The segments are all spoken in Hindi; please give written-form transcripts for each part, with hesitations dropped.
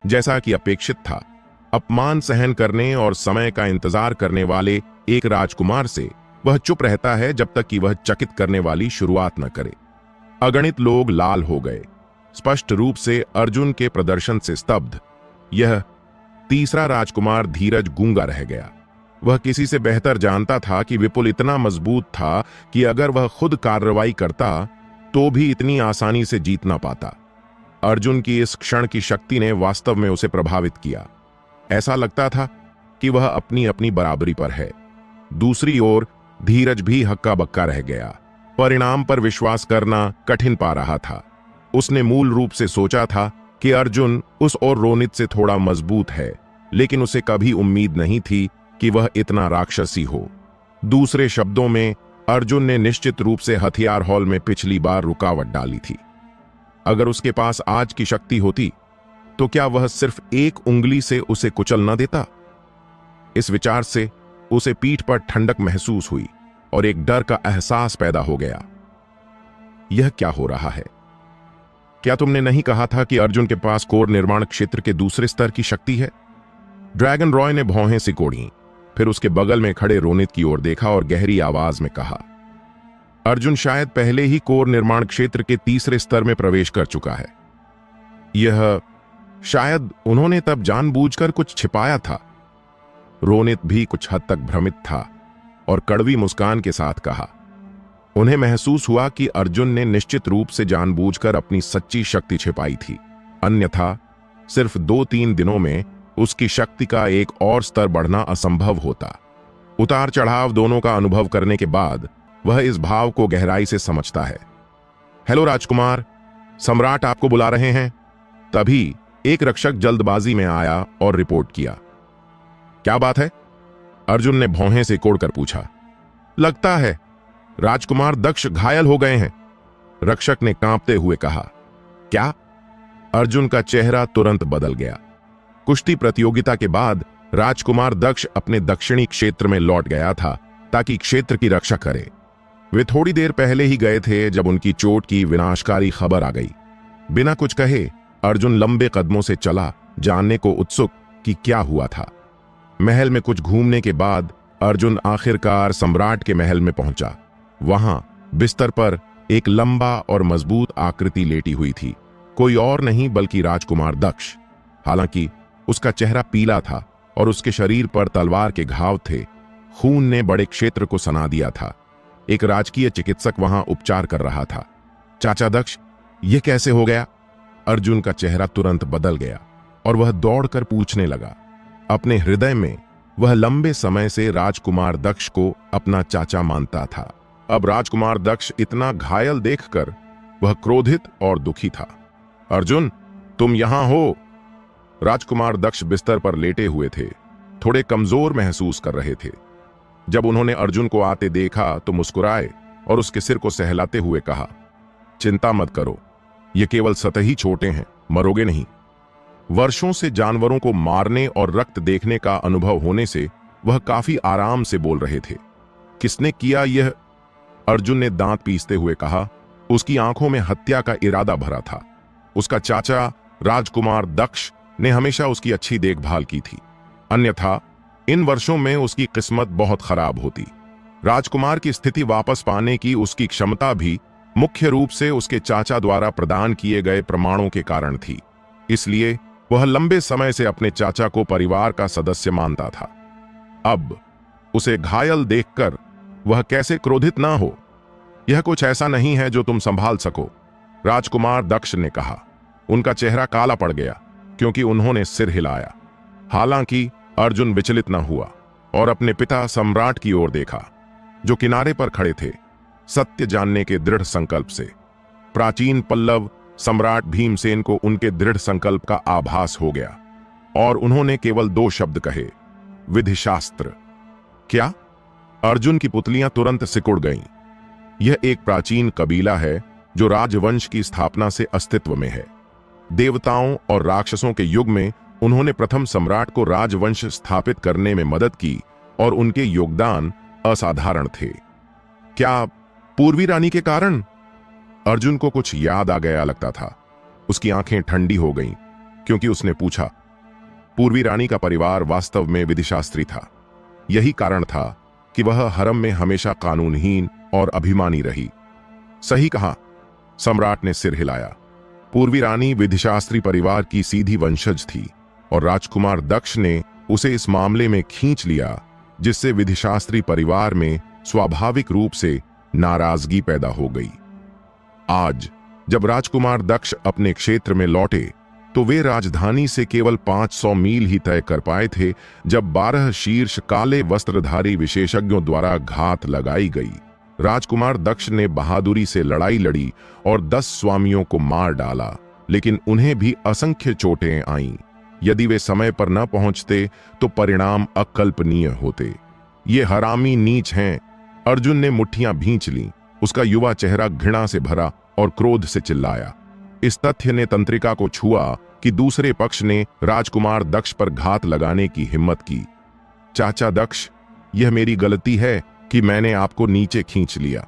जैसा कि अपेक्षित था, अपमान सहन करने और समय का इंतजार करने वाले एक राजकुमार से वह चुप रहता है जब तक कि वह चकित करने वाली शुरुआत न करे। अगणित लोग लाल हो गए, स्पष्ट रूप से अर्जुन के प्रदर्शन से स्तब्ध। यह तीसरा राजकुमार धीरज गूंगा रह गया। वह किसी से बेहतर जानता था कि विपुल इतना मजबूत था कि अगर वह खुद कार्रवाई करता तो भी इतनी आसानी से जीत ना पाता। अर्जुन की इस क्षण की शक्ति ने वास्तव में उसे प्रभावित किया। ऐसा लगता था कि वह अपनी अपनी बराबरी पर है। दूसरी ओर धीरज भी हक्का बक्का रह गया। परिणाम पर विश्वास करना कठिन पा रहा था। उसने मूल रूप से सोचा था कि अर्जुन उस और रोनित से थोड़ा मजबूत है, लेकिन उसे कभी उम्मीद नहीं थी कि वह इतना राक्षसी हो। दूसरे शब्दों में, अर्जुन ने निश्चित रूप से हथियार हॉल में पिछली बार रुकावट डाली थी। अगर उसके पास आज की शक्ति होती तो क्या वह सिर्फ एक उंगली से उसे कुचल न देता? इस विचार से उसे पीठ पर ठंडक महसूस हुई और एक डर का एहसास पैदा हो गया। यह क्या हो रहा है? क्या तुमने नहीं कहा था कि अर्जुन के पास कोर निर्माण क्षेत्र के दूसरे स्तर की शक्ति है? ड्रैगन रॉय ने भौहें सिकोड़ी, फिर उसके बगल में खड़े रोनित की ओर देखा और गहरी आवाज में कहा, अर्जुन शायद पहले ही कोर निर्माण क्षेत्र के तीसरे स्तर में प्रवेश कर चुका है। यह शायद उन्होंने तब जानबूझकर कुछ छिपाया था। रोनित भी कुछ हद तक भ्रमित था और कड़वी मुस्कान के साथ कहा, उन्हें महसूस हुआ कि अर्जुन ने निश्चित रूप से जानबूझकर अपनी सच्ची शक्ति छिपाई थी, अन्यथा सिर्फ 2-3 दिनों में उसकी शक्ति का एक और स्तर बढ़ना असंभव होता। उतार चढ़ाव दोनों का अनुभव करने के बाद वह इस भाव को गहराई से समझता है। हेलो राजकुमार, सम्राट आपको बुला रहे हैं। तभी एक रक्षक जल्दबाजी में आया और रिपोर्ट किया। क्या बात है? अर्जुन ने भौहें से कोड़कर पूछा। लगता है राजकुमार दक्ष घायल हो गए हैं, रक्षक ने कांपते हुए कहा। क्या? अर्जुन का चेहरा तुरंत बदल गया। कुश्ती प्रतियोगिता के बाद राजकुमार दक्ष अपने दक्षिणी क्षेत्र में लौट गया था ताकि क्षेत्र की रक्षा करे। वे थोड़ी देर पहले ही गए थे जब उनकी चोट की विनाशकारी खबर आ गई। बिना कुछ कहे अर्जुन लंबे कदमों से चला, जानने को उत्सुक कि क्या हुआ था। महल में कुछ घूमने के बाद अर्जुन आखिरकार सम्राट के महल में पहुंचा। वहां बिस्तर पर एक लंबा और मजबूत आकृति लेटी हुई थी, कोई और नहीं बल्कि राजकुमार दक्ष। हालांकि उसका चेहरा पीला था और उसके शरीर पर तलवार के घाव थे। खून ने बड़े क्षेत्र को सना दिया था। एक राजकीय चिकित्सक वहां उपचार कर रहा था। चाचा दक्ष, यह कैसे हो गया? अर्जुन का चेहरा तुरंत बदल गया और वह दौड़कर पूछने लगा। अपने हृदय में वह लंबे समय से राजकुमार दक्ष को अपना चाचा मानता था। अब राजकुमार दक्ष इतना घायल देखकर वह क्रोधित और दुखी था। अर्जुन, तुम यहां हो? राजकुमार दक्ष बिस्तर पर लेटे हुए थे, थोड़े कमजोर महसूस कर रहे थे। जब उन्होंने अर्जुन को आते देखा तो मुस्कुराए और उसके सिर को सहलाते हुए कहा, चिंता मत करो, ये केवल सतही चोटें हैं, मरोगे नहीं। वर्षों से जानवरों को मारने और रक्त देखने का अनुभव होने से वह काफी आराम से बोल रहे थे। किसने किया यह? अर्जुन ने दांत पीसते हुए कहा। उसकी आंखों में हत्या का इरादा भरा था। उसका चाचा राजकुमार दक्ष ने हमेशा उसकी अच्छी देखभाल की थी, अन्यथा इन वर्षों में उसकी किस्मत बहुत खराब होती। राजकुमार की स्थिति वापस पाने की उसकी क्षमता भी मुख्य रूप से उसके चाचा द्वारा प्रदान किए गए प्रमाणों के कारण थी। इसलिए वह लंबे समय से अपने चाचा को परिवार का सदस्य मानता था। अब उसे घायल देखकर वह कैसे क्रोधित ना हो? यह कुछ ऐसा नहीं है जो तुम संभाल सको, राजकुमार दक्ष ने कहा। उनका चेहरा काला पड़ गया क्योंकि उन्होंने सिर हिलाया। हालांकि अर्जुन विचलित न हुआ और अपने पिता सम्राट की ओर देखा, जो किनारे पर खड़े थे, सत्य जानने के दृढ़ संकल्प से। प्राचीन पल्लव सम्राट भीमसेन को उनके दृढ़ संकल्प का आभास हो गया और उन्होंने केवल 2 शब्द कहे, विधिशास्त्र। क्या? अर्जुन की पुतलियां तुरंत सिकुड़ गईं। यह एक प्राचीन कबीला है जो राजवंश की स्थापना से अस्तित्व में है। देवताओं और राक्षसों के युग में उन्होंने प्रथम सम्राट को राजवंश स्थापित करने में मदद की और उनके योगदान असाधारण थे। क्या पूर्वी रानी के कारण? अर्जुन को कुछ याद आ गया लगता था। उसकी आंखें ठंडी हो गईं क्योंकि उसने पूछा। पूर्वी रानी का परिवार वास्तव में विधिशास्त्री था। यही कारण था कि वह हरम में हमेशा कानूनहीन और अभिमानी रही। सही कहा, सम्राट ने सिर हिलाया। पूर्वी रानी विधिशास्त्री परिवार की सीधी वंशज थी और राजकुमार दक्ष ने उसे इस मामले में खींच लिया, जिससे विधिशास्त्री परिवार में स्वाभाविक रूप से नाराजगी पैदा हो गई। आज जब राजकुमार दक्ष अपने क्षेत्र में लौटे तो वे राजधानी से केवल 500 मील ही तय कर पाए थे जब 12 शीर्ष काले वस्त्रधारी विशेषज्ञों द्वारा घात लगाई गई। राजकुमार दक्ष ने बहादुरी से लड़ाई लड़ी और 10 स्वामियों को मार डाला, लेकिन उन्हें भी असंख्य चोटें आईं। यदि वे समय पर न पहुंचते तो परिणाम अकल्पनीय होते। ये हरामी नीच हैं। अर्जुन ने मुट्ठियां भींच लीं। उसका युवा चेहरा घृणा से भरा और क्रोध से चिल्लाया। इस तथ्य ने तंत्रिका को छुआ कि दूसरे पक्ष ने राजकुमार दक्ष पर घात लगाने की हिम्मत की। चाचा दक्ष, यह मेरी गलती है कि मैंने आपको नीचे खींच लिया।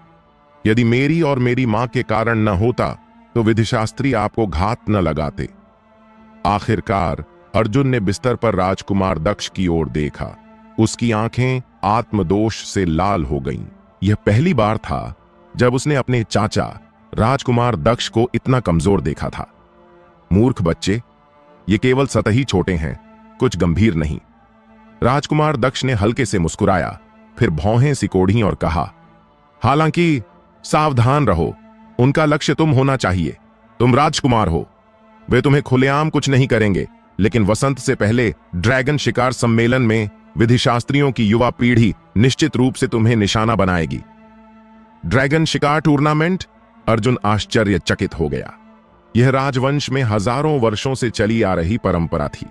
यदि मेरी और मेरी मां के कारण न होता तो विधिशास्त्री आपको घात न लगाते। आखिरकार अर्जुन ने बिस्तर पर राजकुमार दक्ष की ओर देखा। उसकी आंखें आत्मदोष से लाल हो गईं। यह पहली बार था जब उसने अपने चाचा राजकुमार दक्ष को इतना कमजोर देखा था। मूर्ख बच्चे, ये केवल सतही चोटें हैं, कुछ गंभीर नहीं। राजकुमार दक्ष ने हल्के से मुस्कुराया, फिर भौहें सिकोड़ी और कहा, हालांकि सावधान रहो, उनका लक्ष्य तुम होना चाहिए। तुम राजकुमार हो। वे तुम्हें खुलेआम कुछ नहीं करेंगे, लेकिन वसंत से पहले ड्रैगन शिकार सम्मेलन में विधिशास्त्रियों की युवा पीढ़ी निश्चित रूप से तुम्हें निशाना बनाएगी। ड्रैगन शिकार टूर्नामेंट? अर्जुन आश्चर्यचकित हो गया। यह राजवंश में हजारों वर्षों से चली आ रही परंपरा थी।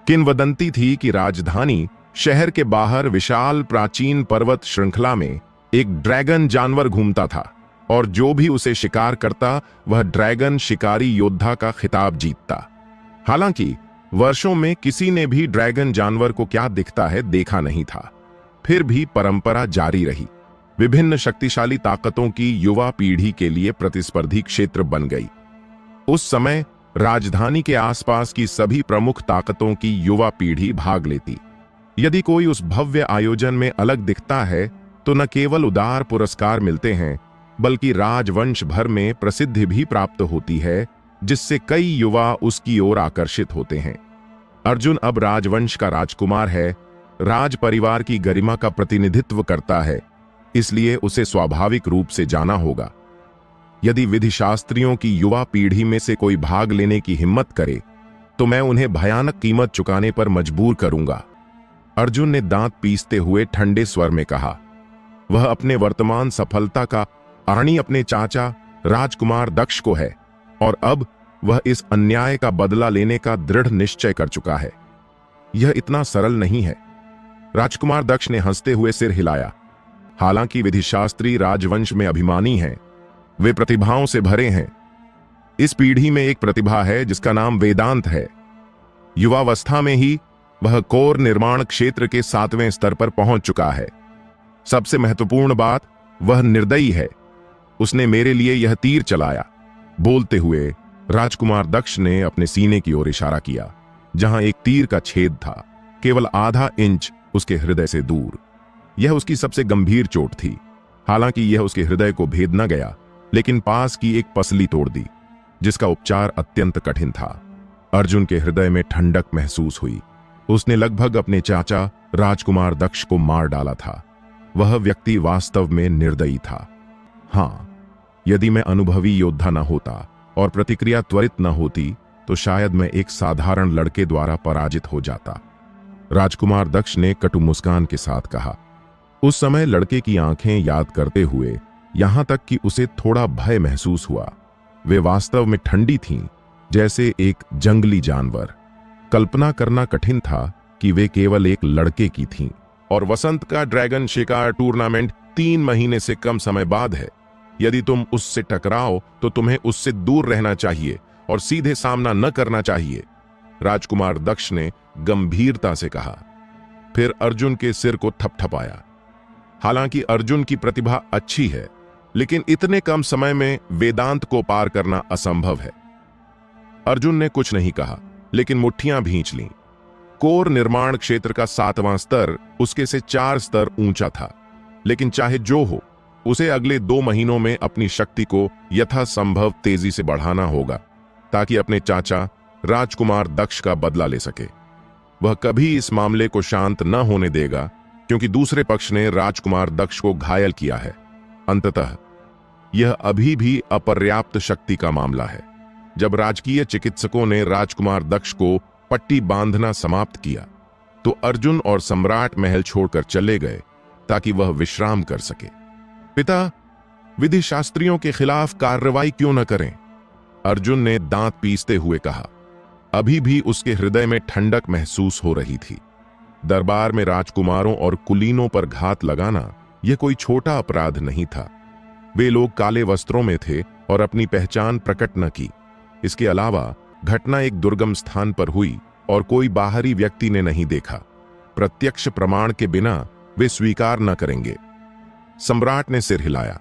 किंवदंती थी कि राजधानी शहर के बाहर विशाल प्राचीन पर्वत श्रृंखला में एक ड्रैगन जानवर घूमता था और जो भी उसे शिकार करता वह ड्रैगन शिकारी योद्धा का खिताब जीतता। हालांकि वर्षों में किसी ने भी ड्रैगन जानवर को क्या दिखता है देखा नहीं था। फिर भी परंपरा जारी रही। विभिन्न शक्तिशाली ताकतों की युवा पीढ़ी के लिए प्रतिस्पर्धी क्षेत्र बन गई। उस समय राजधानी के आसपास की सभी प्रमुख ताकतों की युवा पीढ़ी भाग लेती। यदि कोई उस भव्य आयोजन में अलग दिखता है तो न केवल उदार पुरस्कार मिलते हैं, बल्कि राजवंश भर में प्रसिद्धि भी प्राप्त होती है, जिससे कई युवा उसकी ओर आकर्षित होते हैं। अर्जुन अब राजवंश का राजकुमार है, राज परिवार की गरिमा का प्रतिनिधित्व करता है, इसलिए उसे स्वाभाविक रूप से जाना होगा। यदि विधिशास्त्रियों की युवा पीढ़ी में से कोई भाग लेने की हिम्मत करे तो मैं उन्हें भयानक कीमत चुकाने पर मजबूर करूंगा। अर्जुन ने दांत पीसते हुए ठंडे स्वर में कहा। वह अपने वर्तमान सफलता का आनी अपने चाचा राजकुमार दक्ष को है और अब वह इस अन्याय का बदला लेने का दृढ़ निश्चय कर चुका है। यह इतना सरल नहीं है। राजकुमार दक्ष ने हंसते हुए सिर हिलाया। हालांकि विधिशास्त्री राजवंश में अभिमानी हैं, वे प्रतिभाओं से भरे हैं। इस पीढ़ी में एक प्रतिभा है जिसका नाम वेदांत है। युवावस्था में ही वह कोर निर्माण क्षेत्र के 7वें स्तर पर पहुंच चुका है। सबसे महत्वपूर्ण बात, वह निर्दयी है। उसने मेरे लिए यह तीर चलाया। बोलते हुए राजकुमार दक्ष ने अपने सीने की ओर इशारा किया, जहां एक तीर का छेद था, केवल आधा इंच उसके हृदय से दूर। यह उसकी सबसे गंभीर चोट थी। हालांकि यह उसके हृदय को भेद न गया, लेकिन पास की एक पसली तोड़ दी, जिसका उपचार अत्यंत कठिन था। अर्जुन के हृदय में ठंडक महसूस हुई। उसने लगभग अपने चाचा राजकुमार दक्ष को मार डाला था। वह व्यक्ति वास्तव में निर्दयी था। हाँ, यदि मैं अनुभवी योद्धा न होता और प्रतिक्रिया त्वरित न होती तो शायद मैं एक साधारण लड़के द्वारा पराजित हो जाता। राजकुमार दक्ष ने कटु मुस्कान के साथ कहा। उस समय लड़के की आंखें याद करते हुए यहां तक कि उसे थोड़ा भय महसूस हुआ। वे वास्तव में ठंडी थीं, जैसे एक जंगली जानवर। कल्पना करना कठिन था कि वे केवल एक लड़के की थीं। और वसंत का ड्रैगन शिकार टूर्नामेंट 3 महीने से कम समय बाद है। यदि तुम उससे टकराओ तो तुम्हें उससे दूर रहना चाहिए और सीधे सामना न करना चाहिए, राजकुमार दक्ष ने गंभीरता से कहा। फिर अर्जुन के सिर को थपथपाया। हालांकि अर्जुन की प्रतिभा अच्छी है, लेकिन इतने कम समय में वेदांत को पार करना असंभव है। अर्जुन ने कुछ नहीं कहा। लेकिन मुट्ठियां भींच लीं। कोर निर्माण क्षेत्र का 7वां स्तर उसके से 4 स्तर ऊंचा था, लेकिन चाहे जो हो, उसे अगले 2 महीनों में अपनी शक्ति को यथासंभव तेजी से बढ़ाना होगा ताकि अपने चाचा राजकुमार दक्ष का बदला ले सके। वह कभी इस मामले को शांत न होने देगा, क्योंकि दूसरे पक्ष ने राजकुमार दक्ष को घायल किया है। अंततः यह अभी भी अपर्याप्त शक्ति का मामला है। जब राजकीय चिकित्सकों ने राजकुमार दक्ष को पट्टी बांधना समाप्त किया, तो अर्जुन और सम्राट महल छोड़कर चले गए ताकि वह विश्राम कर सके। पिता, विधि शास्त्रियों के खिलाफ कार्रवाई क्यों न करें? अर्जुन ने दांत पीसते हुए कहा। अभी भी उसके हृदय में ठंडक महसूस हो रही थी। दरबार में राजकुमारों और कुलीनों पर घात लगाना यह कोई छोटा अपराध नहीं था। वे लोग काले वस्त्रों में थे और अपनी पहचान प्रकट न की। इसके अलावा घटना एक दुर्गम स्थान पर हुई और कोई बाहरी व्यक्ति ने नहीं देखा। प्रत्यक्ष प्रमाण के बिना वे स्वीकार न करेंगे। सम्राट ने सिर हिलाया।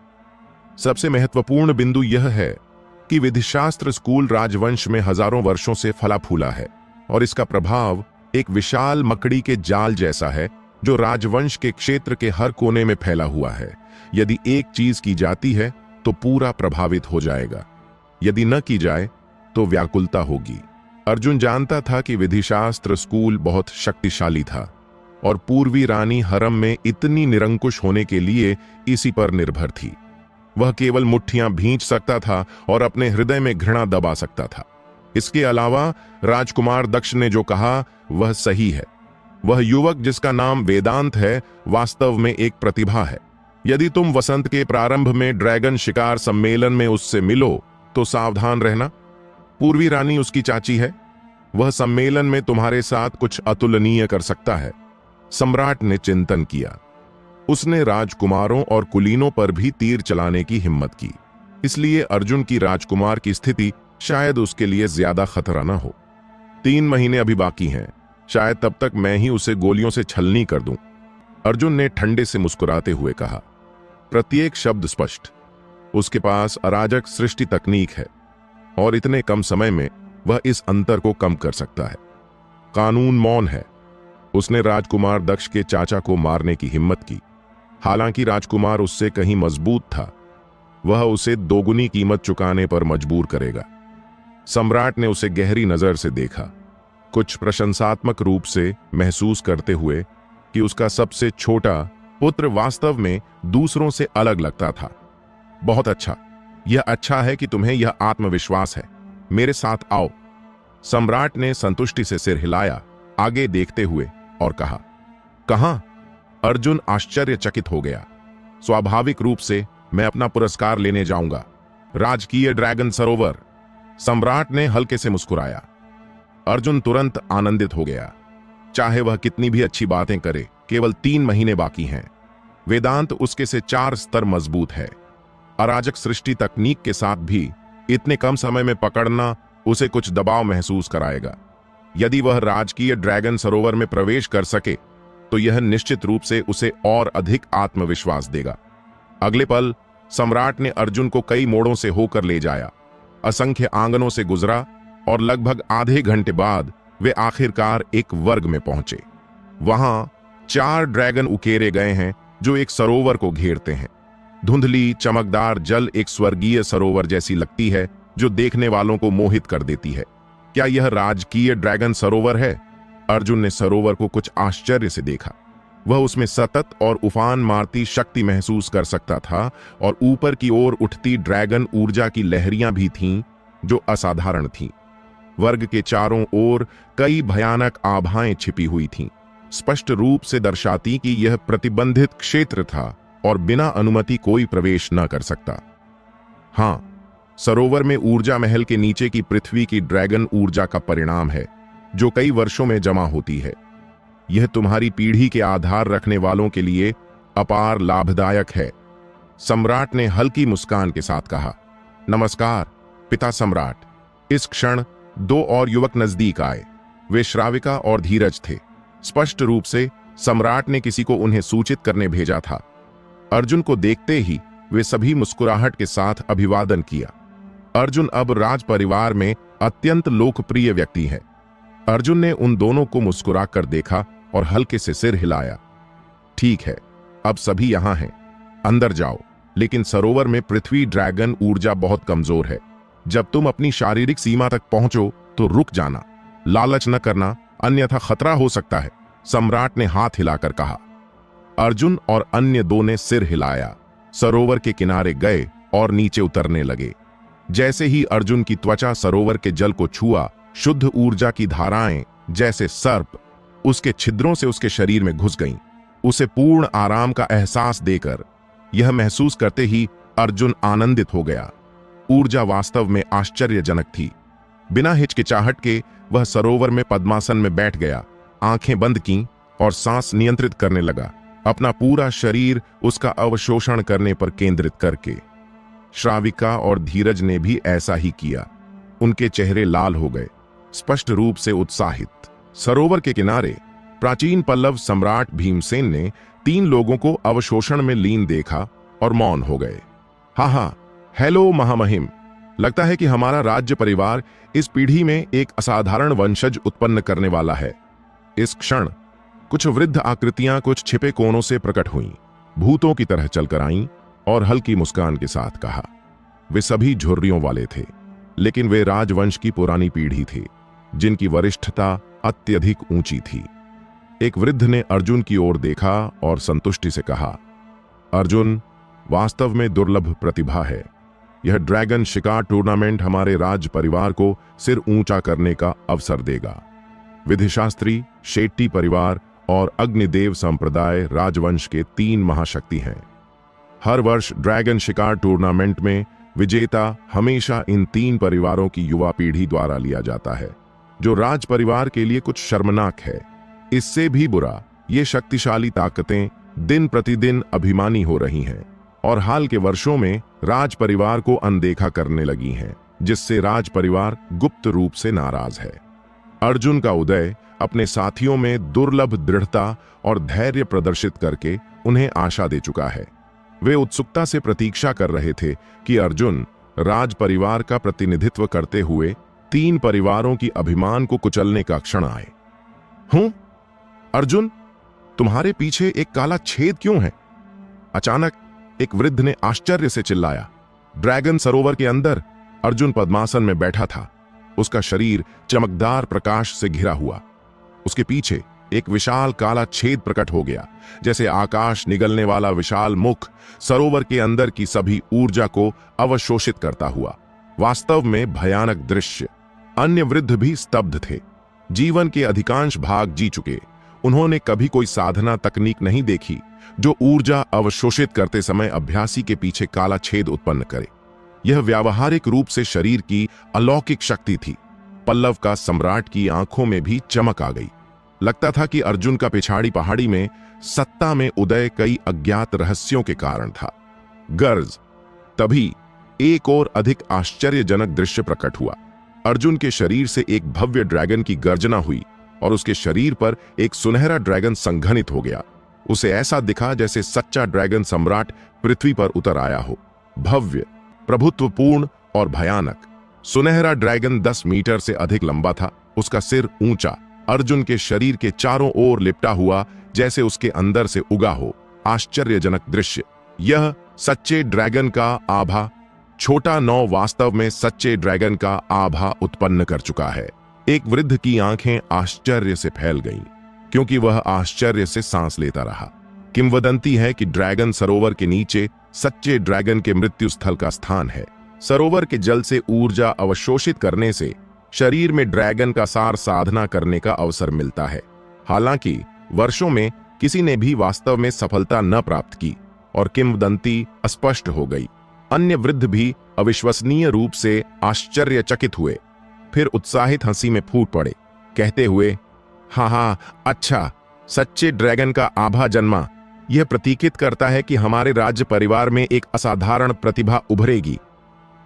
सबसे महत्वपूर्ण बिंदु यह है कि विधिशास्त्र स्कूल राजवंश में हजारों वर्षों से फला फूला है और इसका प्रभाव एक विशाल मकड़ी के जाल जैसा है जो राजवंश के क्षेत्र के हर कोने में फैला हुआ है। यदि एक चीज की जाती है तो पूरा प्रभावित हो जाएगा, यदि न की जाए तो व्याकुलता होगी। अर्जुन जानता था कि विधिशास्त्र स्कूल बहुत शक्तिशाली था और पूर्वी रानी हरम में इतनी निरंकुश होने के लिए इसी पर निर्भर थी। वह केवल मुट्ठियां भींच सकता था और अपने हृदय में घृणा दबा सकता था। इसके अलावा राजकुमार दक्ष ने जो कहा वह सही है। वह युवक जिसका नाम वेदांत है वास्तव में एक प्रतिभा है। यदि तुम वसंत के प्रारंभ में ड्रैगन शिकार सम्मेलन में उससे मिलो तो सावधान रहना। पूर्वी रानी उसकी चाची है। वह सम्मेलन में तुम्हारे साथ कुछ अतुलनीय कर सकता है। सम्राट ने चिंतन किया। उसने राजकुमारों और कुलीनों पर भी तीर चलाने की हिम्मत की, इसलिए अर्जुन की राजकुमार की स्थिति शायद उसके लिए ज्यादा खतरा न हो। 3 महीने अभी बाकी हैं, शायद तब तक मैं ही उसे गोलियों से छलनी कर दूं। अर्जुन ने ठंडे से मुस्कुराते हुए कहा। प्रत्येक शब्द स्पष्ट। उसके पास अराजक सृष्टि तकनीक है और इतने कम समय में वह इस अंतर को कम कर सकता है। कानून मौन है। उसने राजकुमार दक्ष के चाचा को मारने की हिम्मत की। हालांकि राजकुमार उससे कहीं मजबूत था, वह उसे दोगुनी कीमत चुकाने पर मजबूर करेगा। सम्राट ने उसे गहरी नजर से देखा, कुछ प्रशंसात्मक रूप से महसूस करते हुए कि उसका सबसे छोटा पुत्र वास्तव में दूसरों से अलग लगता था। बहुत अच्छा, यह अच्छा है कि तुम्हें यह आत्मविश्वास है। मेरे साथ आओ। सम्राट ने संतुष्टि से सिर हिलाया, आगे देखते हुए, और कहा, कहां? अर्जुन आश्चर्यचकित हो गया। स्वाभाविक रूप से मैं अपना पुरस्कार लेने जाऊंगा, राजकीय ड्रैगन सरोवर। सम्राट ने हल्के से मुस्कुराया। अर्जुन तुरंत आनंदित हो गया। चाहे वह कितनी भी अच्छी बातें करे, केवल 3 महीने बाकी हैं। वेदांत उसके से 4 स्तर मजबूत है। अराजक सृष्टि तकनीक के साथ भी इतने कम समय में पकड़ना उसे कुछ दबाव महसूस कराएगा। यदि वह राजकीय ड्रैगन सरोवर में प्रवेश कर सके तो यह निश्चित रूप से उसे और अधिक आत्मविश्वास देगा। अगले पल सम्राट ने अर्जुन को कई मोड़ों से होकर ले जाया, असंख्य आंगनों से गुजरा और लगभग आधे घंटे बाद वे आखिरकार एक वर्ग में पहुंचे। वहां 4 ड्रैगन उकेरे गए हैं जो एक सरोवर को घेरते हैं। धुंधली चमकदार जल एक स्वर्गीय सरोवर जैसी लगती है जो देखने वालों को मोहित कर देती है। क्या यह राजकीय ड्रैगन सरोवर है? अर्जुन ने सरोवर को कुछ आश्चर्य से देखा। वह उसमें सतत और उफान मारती शक्ति महसूस कर सकता था और ऊपर की ओर उठती ड्रैगन ऊर्जा की लहरियां भी थीं जो असाधारण थीं। वर्ग के चारों ओर कई भयानक आभाएं छिपी हुई थीं, स्पष्ट रूप से दर्शाती कि यह प्रतिबंधित क्षेत्र था और बिना अनुमति कोई प्रवेश न कर सकता। हां, सरोवर में ऊर्जा महल के नीचे की पृथ्वी की ड्रैगन ऊर्जा का परिणाम है जो कई वर्षों में जमा होती है। यह तुम्हारी पीढ़ी के आधार रखने वालों के लिए अपार लाभदायक है। सम्राट ने हल्की मुस्कान के साथ कहा। नमस्कार पिता सम्राट। इस क्षण 2 और युवक नजदीक आए। वे श्राविका और धीरज थे। स्पष्ट रूप से सम्राट ने किसी को उन्हें सूचित करने भेजा था। अर्जुन को देखते ही वे सभी मुस्कुराहट के साथ अभिवादन किया। अर्जुन अब राज परिवार में अत्यंत लोकप्रिय व्यक्ति है। अर्जुन ने उन दोनों को मुस्कुराकर देखा और हल्के से सिर हिलाया। ठीक है, अब सभी यहां हैं, अंदर जाओ। लेकिन सरोवर में पृथ्वी ड्रैगन ऊर्जा बहुत कमजोर है। जब तुम अपनी शारीरिक सीमा तक पहुंचो तो रुक जाना, लालच न करना, अन्यथा खतरा हो सकता है, सम्राट ने हाथ हिलाकर कहा। अर्जुन और अन्य दो ने सिर हिलाया, सरोवर के किनारे गए और नीचे उतरने लगे। जैसे ही अर्जुन की त्वचा सरोवर के जल को छुआ, शुद्ध ऊर्जा की धाराएं जैसे सर्प उसके छिद्रों से उसके शरीर में घुस गईं। उसे पूर्ण आराम का एहसास देकर यह महसूस करते ही अर्जुन आनंदित हो गया। ऊर्जा वास्तव में आश्चर्यजनक थी। बिना हिचकिचाहट के वह सरोवर में पद्मासन में बैठ गया, आंखें बंद कीं और सांस नियंत्रित करने लगा, अपना पूरा शरीर उसका अवशोषण करने पर केंद्रित करके। श्राविका और धीरज ने भी ऐसा ही किया। उनके चेहरे लाल हो गए, स्पष्ट रूप से उत्साहित। सरोवर के किनारे प्राचीन पल्लव सम्राट भीमसेन ने 3 लोगों को अवशोषण में लीन देखा और मौन हो गए। हाँ, हेलो महामहिम, लगता है कि हमारा राज्य परिवार इस पीढ़ी में एक असाधारण वंशज उत्पन्न करने वाला है। इस क्षण कुछ वृद्ध आकृतियां कुछ छिपे कोनों से प्रकट हुईं, भूतों की तरह चलकर आईं और हल्की मुस्कान के साथ कहा। वे सभी झुर्रियों वाले थे, लेकिन वे राजवंश की पुरानी पीढ़ी थी, जिनकी वरिष्ठता अत्यधिक ऊंची थी। एक वृद्ध ने अर्जुन की ओर देखा और संतुष्टि से कहा, अर्जुन वास्तव में दुर्लभ प्रतिभा है। यह ड्रैगन शिकार टूर्नामेंट हमारे राज परिवार को सिर ऊंचा करने का अवसर देगा। विधिशास्त्री, शेट्टी परिवार और अग्निदेव संप्रदाय राजवंश के 3 महाशक्ति हैं। हर वर्ष ड्रैगन शिकार टूर्नामेंट में विजेता हमेशा इन 3 परिवारों की युवा पीढ़ी द्वारा लिया जाता है, जो राज परिवार के लिए कुछ शर्मनाक है। इससे भी बुरा, ये शक्तिशाली ताकतें दिन प्रतिदिन अभिमानी हो रही हैं और हाल के वर्षों में राज परिवार को अनदेखा करने लगी हैं, जिससे राज परिवार गुप्त रूप से नाराज है। अर्जुन का उदय अपने साथियों में दुर्लभ दृढ़ता और धैर्य प्रदर्शित करके उन्हें आशा दे चुका है। वे उत्सुकता से प्रतीक्षा कर रहे थे कि अर्जुन राज परिवार का प्रतिनिधित्व करते हुए 3 परिवारों की अभिमान को कुचलने का क्षण आए। अर्जुन, तुम्हारे पीछे एक काला छेद क्यों है? अचानक एक वृद्ध ने आश्चर्य से चिल्लाया। ड्रैगन सरोवर के अंदर अर्जुन पद्मासन में बैठा था। उसका शरीर चमकदार प्रकाश से घिरा हुआ। उसके पीछे एक विशाल काला छेद प्रकट हो गया, जैसे आकाश निगलने वाला विशाल मुख सरोवर के अंदर की सभी ऊर्जा को अवशोषित करता हुआ। वास्तव में भयानक दृश्य। अन्य वृद्ध भी स्तब्ध थे। जीवन के अधिकांश भाग जी चुके, उन्होंने कभी कोई साधना तकनीक नहीं देखी जो ऊर्जा अवशोषित करते समय अभ्यासी के पीछे काला छेद उत्पन्न करे। यह व्यावहारिक रूप से शरीर की अलौकिक शक्ति थी। पल्लव का सम्राट की आंखों में भी चमक आ गई। लगता था कि अर्जुन का पिछाड़ी पहाड़ी में सत्ता में उदय कई अज्ञात रहस्यों के कारण था। गर्ज। तभी एक और अधिक आश्चर्यजनक दृश्य प्रकट हुआ। अर्जुन के शरीर से एक भव्य ड्रैगन की गर्जना हुई और उसके शरीर पर एक सुनहरा ड्रैगन संघनित हो गया। उसे ऐसा दिखा जैसे सच्चा ड्रैगन सम्राट पृथ्वी पर उतर आया हो। भव्य, प्रभुत्वपूर्ण और भयानक। सुनहरा ड्रैगन 10 मीटर से अधिक लंबा था। उसका सिर ऊंचा, अर्जुन के शरीर के चारों ओर लिपटा हुआ, जैसे उसके अंदर से उगा हो। आश्चर्यजनक दृश्य। यह सच्चे ड्रैगन का आभा, छोटा 9 वास्तव में सच्चे ड्रैगन का आभा उत्पन्न कर चुका है। एक वृद्ध की आंखें आश्चर्य से फैल गईं, क्योंकि वह आश्चर्य से सांस लेता रहा। किंवदंती है कि ड्रैगन सरोवर के नीचे सच्चे ड्रैगन के मृत्यु स्थल का स्थान है। सरोवर के जल से ऊर्जा अवशोषित करने से शरीर में ड्रैगन का सार साधना करने का अवसर मिलता है। हालांकि वर्षों में किसी ने भी वास्तव में सफलता न प्राप्त की और किंवदंती अस्पष्ट हो गई। अन्य वृद्ध भी अविश्वसनीय रूप से आश्चर्यचकित हुए, फिर उत्साहित हंसी में फूट पड़े, कहते हुए, हाँ, अच्छा, सच्चे ड्रैगन का आभा जन्मा। यह प्रतीकित करता है कि हमारे राज्य परिवार में एक असाधारण प्रतिभा उभरेगी।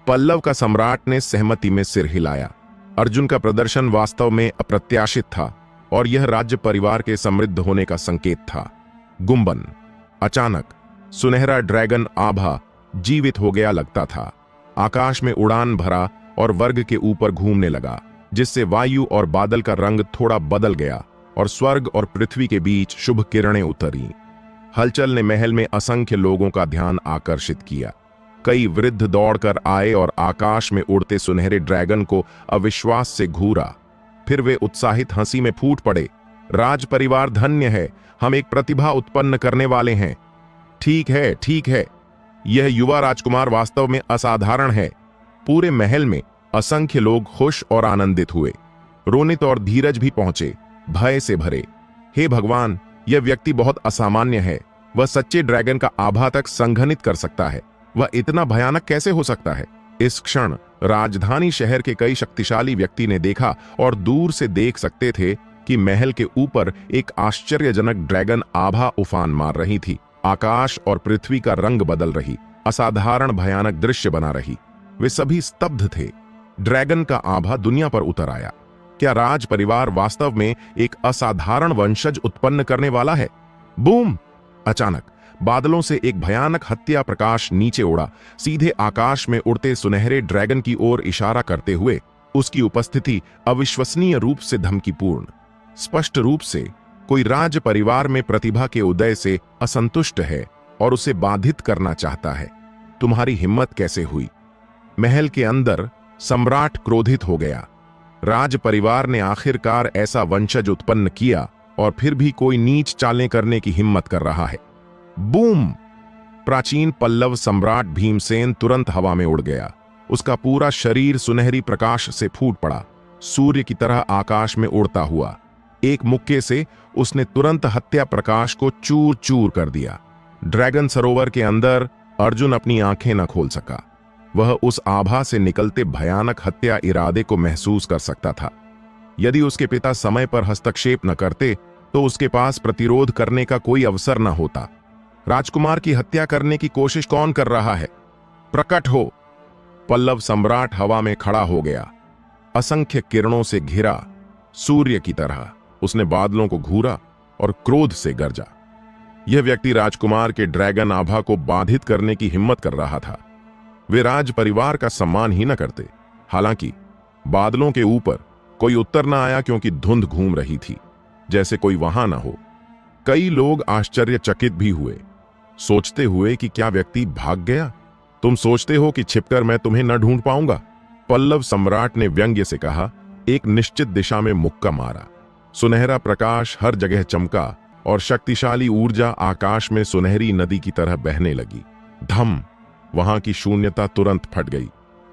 पल्लव का सम्राट ने सहमति में सिर हिलाया। अर्जुन का प्रदर्शन वास्तव में अप्रत्याशित था और यह राज्य परिवार के समृद्ध होने का संकेत था। गुंबन। अचानक सुनहरा ड्रैगन आभा जीवित हो गया लगता था। आकाश में उड़ान भरा और वर्ग के ऊपर घूमने लगा। जिससे वायु और बादल का रंग थोड़ा बदल गया और स्वर्ग और पृथ्वी के बीच शुभ किरणें उतरी। हलचल ने महल में असंख्य लोगों का ध्यान आकर्षित किया। कई वृद्ध दौड़कर आए और आकाश में उड़ते सुनहरे ड्रैगन को अविश्वास से घूरा। फिर वे उत्साहित हंसी में फूट पड़े। राज परिवार धन्य है, हम एक प्रतिभा उत्पन्न करने वाले हैं। ठीक है, ठीक है, यह युवा राजकुमार वास्तव में असाधारण है। पूरे महल में असंख्य लोग खुश और आनंदित हुए। रोनित और धीरज भी पहुंचे, भय से भरे। हे भगवान, यह व्यक्ति बहुत असामान्य है। वह सच्चे ड्रैगन का आभा तक संघनित कर सकता है। वह इतना भयानक कैसे हो सकता है? इस क्षण राजधानी शहर के कई शक्तिशाली व्यक्ति ने देखा और दूर से देख सकते थे कि महल के ऊपर एक आश्चर्यजनक ड्रैगन आभा उफान मार रही थी। आकाश और पृथ्वी का रंग बदल रही, असाधारण भयानक दृश्य बना रही। वे सभी स्तब्ध थे। ड्रैगन का आभा दुनिया पर उतर आया। क्या राज परिवार वास्तव में एक असाधारण वंशज उत्पन्न करने वाला है? बूम! अचानक बादलों से एक भयानक हत्या प्रकाश नीचे उड़ा, सीधे आकाश में उड़ते सुनहरे ड्रैगन की ओर इशारा करते हुए। उसकी उपस्थिति अविश्वसनीय रूप से धमकीपूर्ण। स्पष्ट रूप से कोई राज परिवार में प्रतिभा के उदय से असंतुष्ट है और उसे बाधित करना चाहता है। तुम्हारी हिम्मत कैसे हुई? महल के अंदर सम्राट क्रोधित हो गया। राज परिवार ने आखिरकार ऐसा वंशज उत्पन्न किया और फिर भी कोई नीच चालें करने की हिम्मत कर रहा है। बूम! प्राचीन पल्लव सम्राट भीमसेन तुरंत हवा में उड़ गया। उसका पूरा शरीर सुनहरी प्रकाश से फूट पड़ा, सूर्य की तरह आकाश में उड़ता हुआ। एक मुक्के से उसने तुरंत हत्या प्रकाश को चूर चूर कर दिया। ड्रैगन सरोवर के अंदर अर्जुन अपनी आंखें न खोल सका। वह उस आभा से निकलते भयानक हत्या इरादे को महसूस कर सकता था। यदि उसके पिता समय पर हस्तक्षेप न करते तो उसके पास प्रतिरोध करने का कोई अवसर न होता। राजकुमार की हत्या करने की कोशिश कौन कर रहा है? प्रकट हो! पल्लव सम्राट हवा में खड़ा हो गया, असंख्य किरणों से घिरा। सूर्य की तरह उसने बादलों को घूरा और क्रोध से गरजा। यह व्यक्ति राजकुमार के ड्रैगन आभा को बाधित करने की हिम्मत कर रहा था। वे राज परिवार का सम्मान ही न करते। हालांकि बादलों के ऊपर कोई उत्तर न आया क्योंकि धुंध घूम रही थी, जैसे कोई वहां न हो। कई लोग आश्चर्यचकित भी हुए, सोचते हुए कि क्या व्यक्ति भाग गया? तुम सोचते हो कि छिपकर मैं तुम्हें न ढूंढ पाऊंगा? पल्लव सम्राट ने व्यंग्य से कहा। एक निश्चित दिशा में मुक्का मारा। सुनहरा प्रकाश हर जगह चमका और शक्तिशाली ऊर्जा आकाश में सुनहरी नदी की तरह बहने लगी। धम! वहां की शून्यता तुरंत फट गई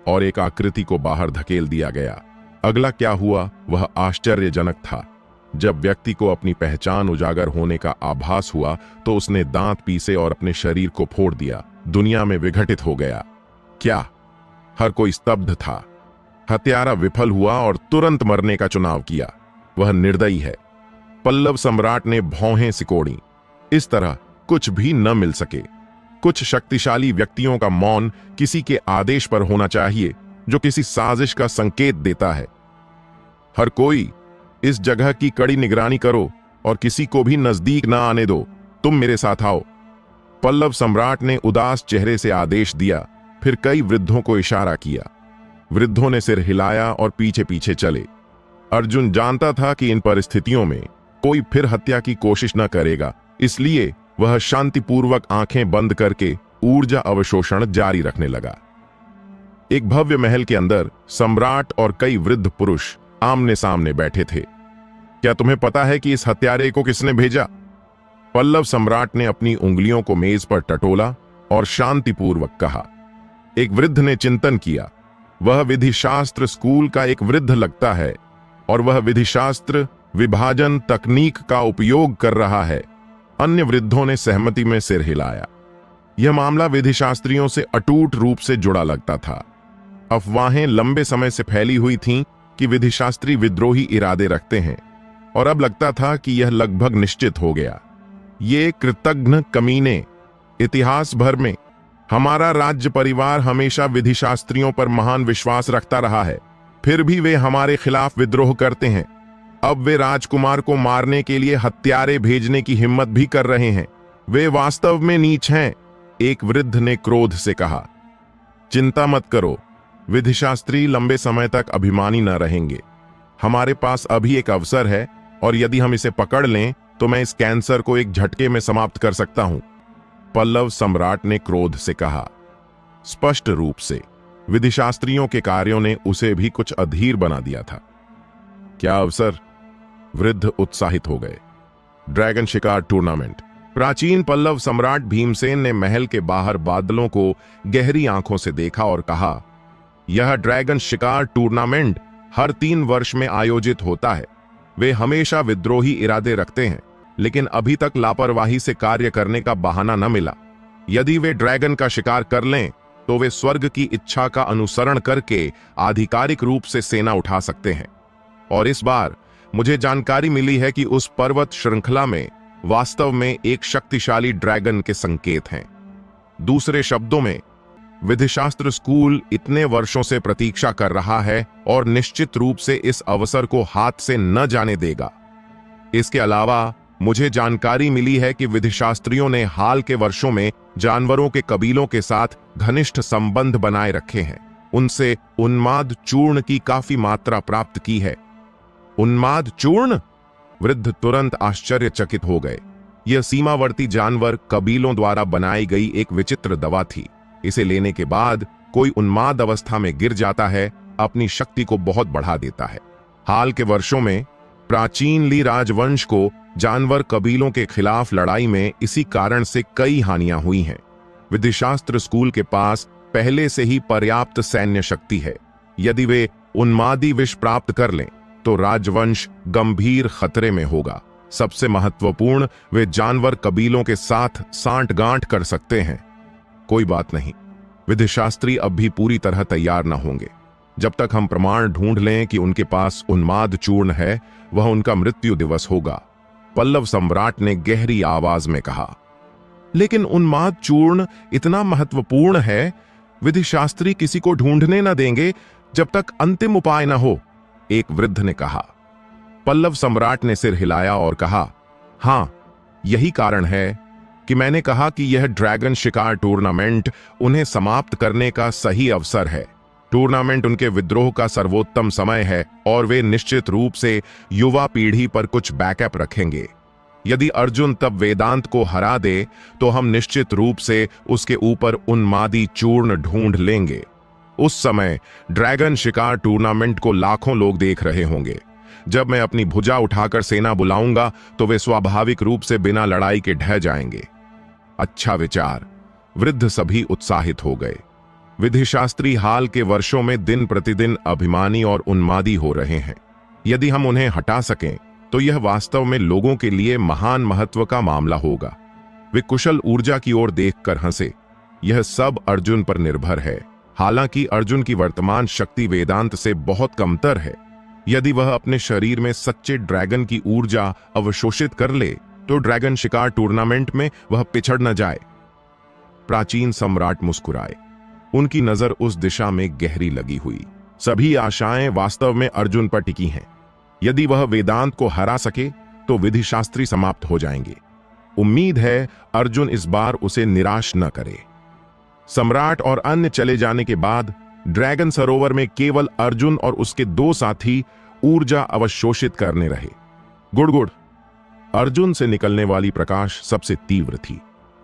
और एक आकृति को बाहर धकेल दिया गया। अगला क्या हुआ वह आश्चर्यजनक था। जब व्यक्ति को अपनी पहचान उजागर होने का आभास हुआ तो उसने दांत पीसे और अपने शरीर को फोड़ दिया। दुनिया में विघटित हो गया। क्या? हर कोई स्तब्ध था। हत्यारा विफल हुआ और तुरंत मरने का चुनाव किया। वह निर्दयी है। पल्लव सम्राट ने भौहें सिकोड़ी। इस तरह कुछ भी न मिल सके। कुछ शक्तिशाली व्यक्तियों का मौन किसी के आदेश पर होना चाहिए, जो किसी साजिश का संकेत देता है। हर कोई इस जगह की कड़ी निगरानी करो और किसी को भी नजदीक न आने दो। तुम मेरे साथ आओ। पल्लव सम्राट ने उदास चेहरे से आदेश दिया। फिर कई वृद्धों को इशारा किया। वृद्धों ने सिर हिलाया और पीछे पीछे चले। अर्जुन जानता था कि इन परिस्थितियों में कोई फिर हत्या की कोशिश न करेगा, इसलिए वह शांतिपूर्वक आंखें बंद करके ऊर्जा अवशोषण जारी रखने लगा। एक भव्य महल के अंदर सम्राट और कई वृद्ध पुरुष आमने सामने बैठे थे। क्या तुम्हें पता है कि इस हत्यारे को किसने भेजा? पल्लव सम्राट ने अपनी उंगलियों को मेज पर टटोला और शांतिपूर्वक कहा। एक वृद्ध ने चिंतन किया। वह विधिशास्त्र स्कूल का एक वृद्ध लगता है और वह विधिशास्त्र विभाजन तकनीक का उपयोग कर रहा है। अन्य वृद्धों ने सहमति में सिर हिलाया। यह मामला विधिशास्त्रियों से अटूट रूप से जुड़ा लगता था। अफवाहें लंबे समय से फैली हुई थीं कि विधिशास्त्री विद्रोही इरादे रखते हैं और अब लगता था कि यह लगभग निश्चित हो गया। ये कृतघ्न कमीने! इतिहास भर में हमारा राज्य परिवार हमेशा विधिशास्त्रियों पर महान विश्वास रखता रहा है, फिर भी वे हमारे खिलाफ विद्रोह करते हैं। अब वे राजकुमार को मारने के लिए हत्यारे भेजने की हिम्मत भी कर रहे हैं। वे वास्तव में नीच हैं, एक वृद्ध ने क्रोध से कहा। चिंता मत करो, विधिशास्त्री लंबे समय तक अभिमानी न रहेंगे। हमारे पास अभी एक अवसर है और यदि हम इसे पकड़ लें तो मैं इस कैंसर को एक झटके में समाप्त कर सकता हूं, पल्लव सम्राट ने क्रोध से कहा। स्पष्ट रूप से विधिशास्त्रियों के कार्यों ने उसे भी कुछ अधीर बना दिया था। क्या अवसर? वृद्ध उत्साहित हो गए। ड्रैगन शिकार टूर्नामेंट। प्राचीन पल्लव सम्राट भीमसेन ने महल के बाहर बादलों को गहरी आंखों से देखा और कहा, यह ड्रैगन शिकार टूर्नामेंट हर 3 वर्ष में आयोजित होता है। वे हमेशा विद्रोही इरादे रखते हैं, लेकिन अभी तक लापरवाही से कार्य करने का बहाना न मिला। यदि वे ड्रैगन का शिकार कर लें तो वे स्वर्ग की इच्छा का अनुसरण करके आधिकारिक रूप से सेना उठा सकते हैं। और इस बार मुझे जानकारी मिली है कि उस पर्वत श्रृंखला में वास्तव में एक शक्तिशाली ड्रैगन के संकेत हैं। दूसरे शब्दों में, विधिशास्त्र स्कूल इतने वर्षों से प्रतीक्षा कर रहा है और निश्चित रूप से इस अवसर को हाथ से न जाने देगा। इसके अलावा मुझे जानकारी मिली है कि विधिशास्त्रियों ने हाल के वर्षों में जानवरों के कबीलों के साथ घनिष्ठ संबंध बनाए रखे हैं। उनसे उन्माद चूर्ण की काफी मात्रा प्राप्त की है। उन्माद चूर्ण? वृद्ध तुरंत आश्चर्यचकित हो गए। यह सीमावर्ती जानवर कबीलों द्वारा बनाई गई एक विचित्र दवा थी। इसे लेने के बाद कोई उन्माद अवस्था में गिर जाता है, अपनी शक्ति को बहुत बढ़ा देता है। हाल के वर्षों में प्राचीन ली राजवंश को जानवर कबीलों के खिलाफ लड़ाई में इसी कारण से कई हानियां हुई हैं। विधिशास्त्र स्कूल के पास पहले से ही पर्याप्त सैन्य शक्ति है। यदि वे उन्मादी विष प्राप्त कर लें तो राजवंश गंभीर खतरे में होगा। सबसे महत्वपूर्ण, वे जानवर कबीलों के साथ सांठगांठ कर सकते हैं। कोई बात नहीं, विधिशास्त्री अब भी पूरी तरह तैयार न होंगे। जब तक हम प्रमाण ढूंढ लें कि उनके पास उन्माद चूर्ण है, वह उनका मृत्यु दिवस होगा, पल्लव सम्राट ने गहरी आवाज में कहा। लेकिन उन्माद चूर्ण इतना महत्वपूर्ण है, विधिशास्त्री किसी को ढूंढने न देंगे जब तक अंतिम उपाय न हो, एक वृद्ध ने कहा। पल्लव सम्राट ने सिर हिलाया और कहा, हां, यही कारण है कि मैंने कहा कि यह ड्रैगन शिकार टूर्नामेंट उन्हें समाप्त करने का सही अवसर है। टूर्नामेंट उनके विद्रोह का सर्वोत्तम समय है और वे निश्चित रूप से युवा पीढ़ी पर कुछ बैकअप रखेंगे। यदि अर्जुन तब वेदांत को हरा दे तो हम निश्चित रूप से उसके ऊपर उन्मादी चूर्ण ढूंढ लेंगे। उस समय ड्रैगन शिकार टूर्नामेंट को लाखों लोग देख रहे होंगे। जब मैं अपनी भुजा उठाकर सेना बुलाऊंगा तो वे स्वाभाविक रूप से बिना लड़ाई के ढह जाएंगे। अच्छा विचार। वृद्ध सभी उत्साहित हो गए। विधिशास्त्री हाल के वर्षों में दिन प्रतिदिन अभिमानी और उन्मादी हो रहे हैं। यदि हम उन्हें हटा सकें तो यह वास्तव में लोगों के लिए महान महत्व का मामला होगा। वे कुशल ऊर्जा की ओर देखकर हंसे। यह सब अर्जुन पर निर्भर है। हालांकि अर्जुन की वर्तमान शक्ति वेदांत से बहुत कमतर है। यदि वह अपने शरीर में सच्चे ड्रैगन की ऊर्जा अवशोषित कर ले तो ड्रैगन शिकार टूर्नामेंट में वह पिछड़ न जाए। प्राचीन सम्राट मुस्कुराए। उनकी नजर उस दिशा में गहरी लगी हुई। सभी आशाएं वास्तव में अर्जुन पर टिकी हैं। यदि वह वेदांत को हरा सके तो विधिशास्त्री समाप्त हो जाएंगे। उम्मीद है अर्जुन इस बार उसे निराश न करे। सम्राट और अन्य चले जाने के बाद ड्रैगन सरोवर में केवल अर्जुन और उसके 2 साथी ऊर्जा अवशोषित करने रहे। गुड़गुड़। अर्जुन से निकलने वाली प्रकाश सबसे तीव्र थी,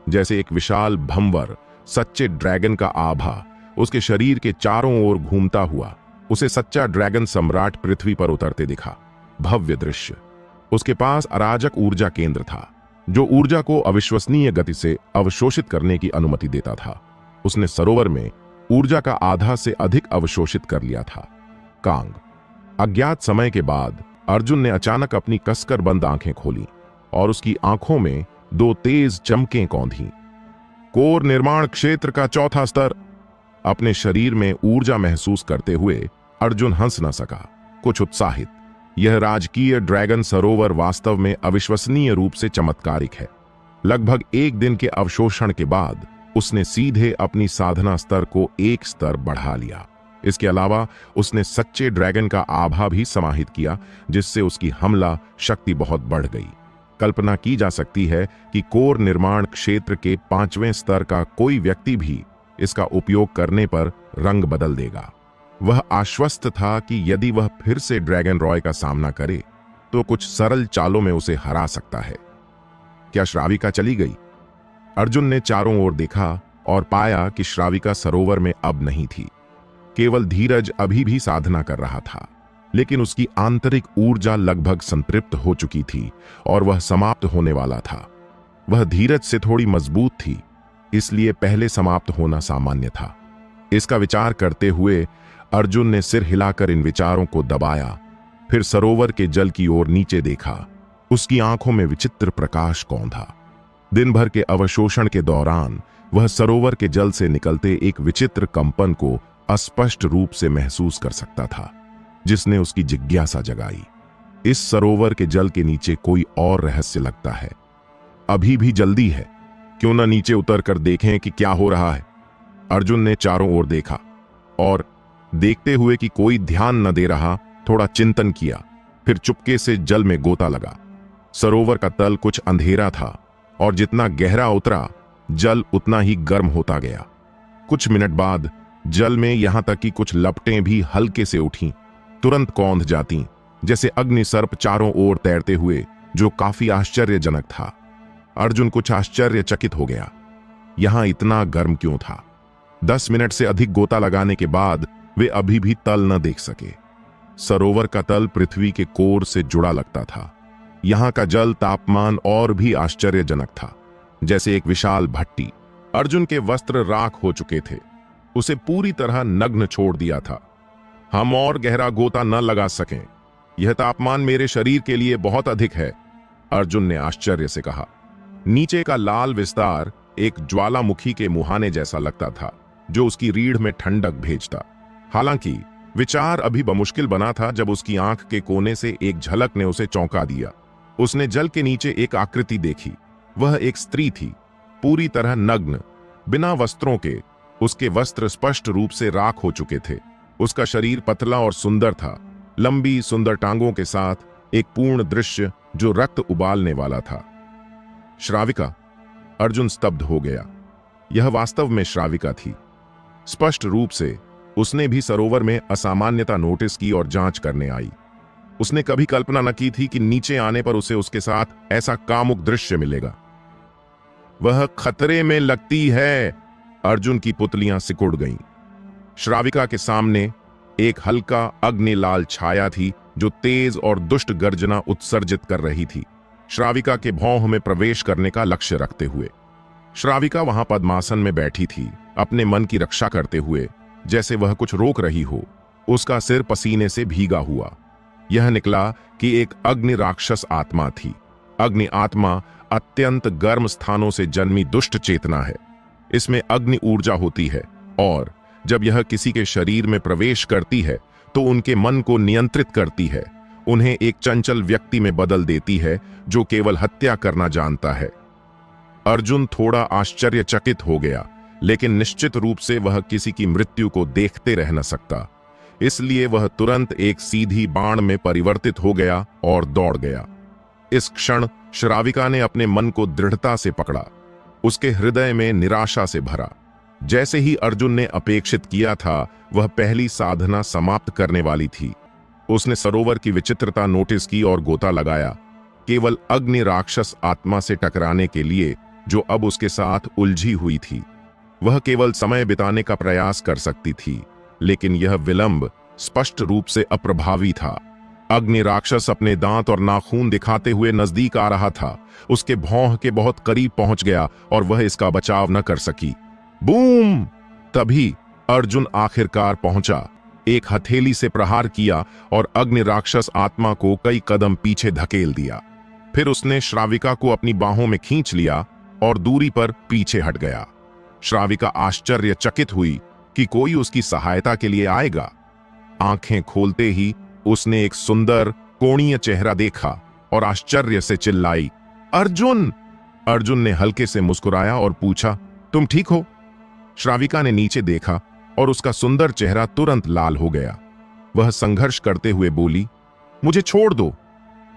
जैसे एक विशाल भंवर सच्चे ड्रैगन का आभा उसके शरीर के चारों ओर घूमता हुआ उसे सच्चा ड्रैगन सम्राट पृथ्वी पर उतरते दिखा। भव्य दृश्य। उसके पास अराजक ऊर्जा केंद्र था जो ऊर्जा को अविश्वसनीय गति से अवशोषित करने की अनुमति देता था। उसने सरोवर में ऊर्जा का आधा से अधिक अवशोषित कर लिया था। कांग। अज्ञात समय के बाद अर्जुन ने अचानक अपनी कसकर बंद आंखें खोली और उसकी आंखों में 2 तेज चमकें कौंधी। कोर निर्माण क्षेत्र का 4था स्तर। अपने शरीर में ऊर्जा महसूस करते हुए अर्जुन हंस न सका, कुछ उत्साहित। यह राजकीय ड्रैगन सरोवर वास्तव में अविश्वसनीय रूप से चमत्कारिक है। लगभग 1 दिन के अवशोषण के बाद उसने सीधे अपनी साधना स्तर को 1 स्तर बढ़ा लिया। इसके अलावा उसने सच्चे ड्रैगन का आभा भी समाहित किया, जिससे उसकी हमला शक्ति बहुत बढ़ गई। कल्पना की जा सकती है कि कोर निर्माण क्षेत्र के 5वें स्तर का कोई व्यक्ति भी इसका उपयोग करने पर रंग बदल देगा। वह आश्वस्त था कि यदि वह फिर से ड्रैगन रॉय का सामना करे तो कुछ सरल चालों में उसे हरा सकता है। क्या श्राविका चली गई? अर्जुन ने चारों ओर देखा और पाया कि श्राविका सरोवर में अब नहीं थी। केवल धीरज अभी भी साधना कर रहा था, लेकिन उसकी आंतरिक ऊर्जा लगभग संतृप्त हो चुकी थी और वह समाप्त होने वाला था। वह धीरज से थोड़ी मजबूत थी, इसलिए पहले समाप्त होना सामान्य था। इसका विचार करते हुए अर्जुन ने सिर हिलाकर इन विचारों को दबाया, फिर सरोवर के जल की ओर नीचे देखा। उसकी आंखों में विचित्र प्रकाश कौंधा। दिन भर के अवशोषण के दौरान वह सरोवर के जल से निकलते एक विचित्र कंपन को अस्पष्ट रूप से महसूस कर सकता था, जिसने उसकी जिज्ञासा जगाई। इस सरोवर के जल के नीचे कोई और रहस्य लगता है। अभी भी जल्दी है, क्यों न नीचे उतर कर देखें कि क्या हो रहा है। अर्जुन ने चारों ओर देखा और देखते हुए कि कोई ध्यान न दे रहा, थोड़ा चिंतन किया, फिर चुपके से जल में गोता लगा। सरोवर का तल कुछ अंधेरा था और जितना गहरा उतरा जल उतना ही गर्म होता गया। कुछ मिनट बाद जल में यहां तक कि कुछ लपटें भी हल्के से उठीं, तुरंत कौंध जाती, जैसे अग्निसर्प चारों ओर तैरते हुए, जो काफी आश्चर्यजनक था। अर्जुन कुछ आश्चर्यचकित हो गया। यहां इतना गर्म क्यों था? 10 मिनट से अधिक गोता लगाने के बाद वे अभी भी तल न देख सके। सरोवर का तल पृथ्वी के कोर से जुड़ा लगता था। यहां का जल तापमान और भी आश्चर्यजनक था, जैसे एक विशाल भट्टी। अर्जुन के वस्त्र राख हो चुके थे, उसे पूरी तरह नग्न छोड़ दिया था। हम और गहरा गोता न लगा सकें, यह तापमान मेरे शरीर के लिए बहुत अधिक है, अर्जुन ने आश्चर्य से कहा। नीचे का लाल विस्तार एक ज्वालामुखी के मुहाने जैसा लगता था, जो उसकी रीढ़ में ठंडक भेजता। हालांकि विचार अभी बमुश्किल बना था जब उसकी आंख के कोने से एक झलक ने उसे चौंका दिया। उसने जल के नीचे एक आकृति देखी। वह एक स्त्री थी, पूरी तरह नग्न, बिना वस्त्रों के। उसके वस्त्र स्पष्ट रूप से राख हो चुके थे। उसका शरीर पतला और सुंदर था, लंबी सुंदर टांगों के साथ एक पूर्ण दृश्य जो रक्त उबालने वाला था। श्राविका! अर्जुन स्तब्ध हो गया। यह वास्तव में श्राविका थी। स्पष्ट रूप से उसने भी सरोवर में असामान्यता नोटिस की और जांच करने आई। उसने कभी कल्पना न की थी कि नीचे आने पर उसे उसके साथ ऐसा कामुक दृश्य मिलेगा। वह खतरे में लगती है। अर्जुन की पुतलियां सिकुड़ गईं। श्राविका के सामने एक हल्का अग्निलाल छाया थी, जो तेज और दुष्ट गर्जना उत्सर्जित कर रही थी, श्राविका के भौह में प्रवेश करने का लक्ष्य रखते हुए। श्राविका वहां पद्मासन में बैठी थी, अपने मन की रक्षा करते हुए, जैसे वह कुछ रोक रही हो। उसका सिर पसीने से भीगा हुआ। यह निकला कि एक अग्नि राक्षस आत्मा थी। अग्नि आत्मा अत्यंत गर्म स्थानों से जन्मी दुष्ट चेतना है। इसमें अग्नि ऊर्जा होती है और जब यह किसी के शरीर में प्रवेश करती है तो उनके मन को नियंत्रित करती है, उन्हें एक चंचल व्यक्ति में बदल देती है जो केवल हत्या करना जानता है। अर्जुन थोड़ा आश्चर्यचकित हो गया, लेकिन निश्चित रूप से वह किसी की मृत्यु को देखते रह न सकता, इसलिए वह तुरंत एक सीधी बाण में परिवर्तित हो गया और दौड़ गया। इस क्षण श्राविका ने अपने मन को दृढ़ता से पकड़ा। उसके हृदय में निराशा से भरा। जैसे ही अर्जुन ने अपेक्षित किया था, वह पहली साधना समाप्त करने वाली थी। उसने सरोवर की विचित्रता नोटिस की और गोता लगाया, केवल अग्नि राक्षस आत्मा से टकराने के लिए, जो अब उसके साथ उलझी हुई थी। वह केवल समय बिताने का प्रयास कर सकती थी, लेकिन यह विलंब स्पष्ट रूप से अप्रभावी था। अग्नि राक्षस अपने दांत और नाखून दिखाते हुए नजदीक आ रहा था। उसके भौं के बहुत करीब पहुंच गया और वह इसका बचाव न कर सकी। बूम! तभी अर्जुन आखिरकार पहुंचा, एक हथेली से प्रहार किया और अग्नि राक्षस आत्मा को कई कदम पीछे धकेल दिया। फिर उसने श्राविका को अपनी बाहों में खींच लिया और दूरी पर पीछे हट गया। श्राविका आश्चर्यचकित हुई कि कोई उसकी सहायता के लिए आएगा। आंखें खोलते ही उसने एक सुंदर कोणीय चेहरा देखा और आश्चर्य से चिल्लाई, अर्जुन! अर्जुन ने हल्के से मुस्कुराया और पूछा, तुम ठीक हो? श्राविका ने नीचे देखा और उसका सुंदर चेहरा तुरंत लाल हो गया। वह संघर्ष करते हुए बोली, मुझे छोड़ दो।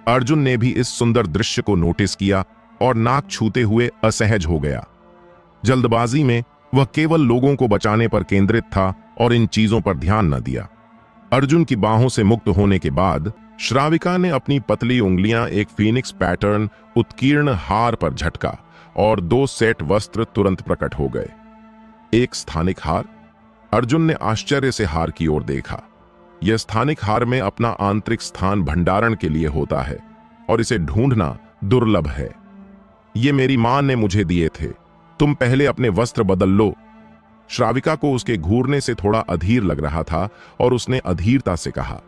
अर्जुन ने भी इस सुंदर दृश्य को नोटिस किया और नाक छूते हुए असहज हो गया। जल्दबाजी में वह केवल लोगों को बचाने पर केंद्रित था और इन चीजों पर ध्यान न दिया। अर्जुन की बाहों से मुक्त होने के बाद श्राविका ने अपनी पतली उंगलियां एक फीनिक्स पैटर्न उत्कीर्ण हार पर झटका और 2 सेट वस्त्र तुरंत प्रकट हो गए। एक स्थानिक हार। अर्जुन ने आश्चर्य से हार की ओर देखा। यह स्थानिक हार में अपना आंतरिक स्थान भंडारण के लिए होता है और इसे ढूंढना दुर्लभ है। ये मेरी मां ने मुझे दिए थे, तुम पहले अपने वस्त्र बदल लो। श्राविका को उसके घूरने से थोड़ा अधीर लग रहा था और उसने अधीरता से कहा।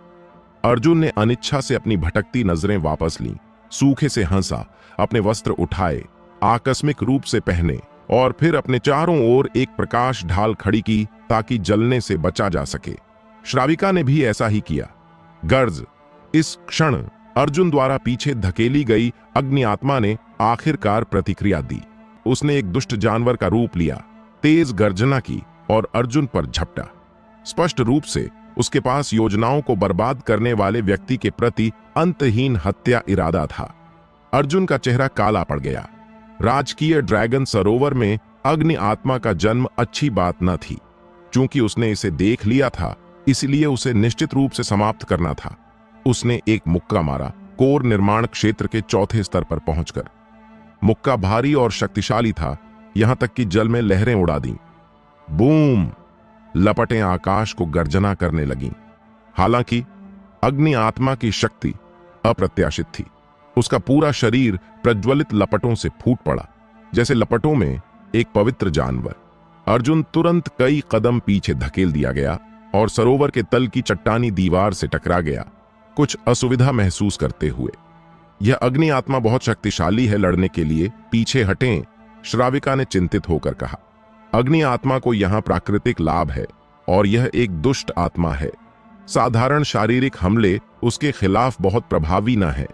अर्जुन ने अनिच्छा से अपनी भटकती नजरें वापस लीं, सूखे से हंसा, अपने वस्त्र उठाए, आकस्मिक रूप से पहने और फिर अपने चारों ओर एक प्रकाश ढाल खड़ी की ताकि जलने से बचा जा सके। श्राविका ने भी ऐसा ही किया। गर्ज! इस क्षण अर्जुन द्वारा पीछे धकेली गई अग्नि आत्मा ने आखिरकार प्रतिक्रिया दी। उसने एक दुष्ट जानवर का रूप लिया, तेज गर्जना की और अर्जुन पर झपटा। स्पष्ट रूप से उसके पास योजनाओं को बर्बाद करने वाले व्यक्ति के प्रति अंतहीन हत्या इरादा था। अर्जुन का चेहरा काला पड़ गया। राजकीय ड्रैगन सरोवर में अग्नि आत्मा का जन्म अच्छी बात न थी। चूंकि उसने इसे देख लिया था, इसलिए उसे निश्चित रूप से समाप्त करना था। उसने एक मुक्का मारा, कोर निर्माण क्षेत्र के 4थे स्तर पर पहुंचकर। मुक्का भारी और शक्तिशाली था, यहां तक कि जल में लहरें उड़ा दी। बूम! लपटें आकाश को गर्जना करने लगीं। हालांकि अग्नि आत्मा की शक्ति अप्रत्याशित थी। उसका पूरा शरीर प्रज्वलित लपटों से फूट पड़ा, जैसे लपटों में एक पवित्र जानवर। अर्जुन तुरंत कई कदम पीछे धकेल दिया गया और सरोवर के तल की चट्टानी दीवार से टकरा गया, कुछ असुविधा महसूस करते हुए। यह अग्नि आत्मा बहुत शक्तिशाली है, लड़ने के लिए पीछे हटें, श्राविका ने चिंतित होकर कहा। अग्नि आत्मा को यहां प्राकृतिक लाभ है और यह एक दुष्ट आत्मा है। साधारण शारीरिक हमले उसके खिलाफ बहुत प्रभावी न है।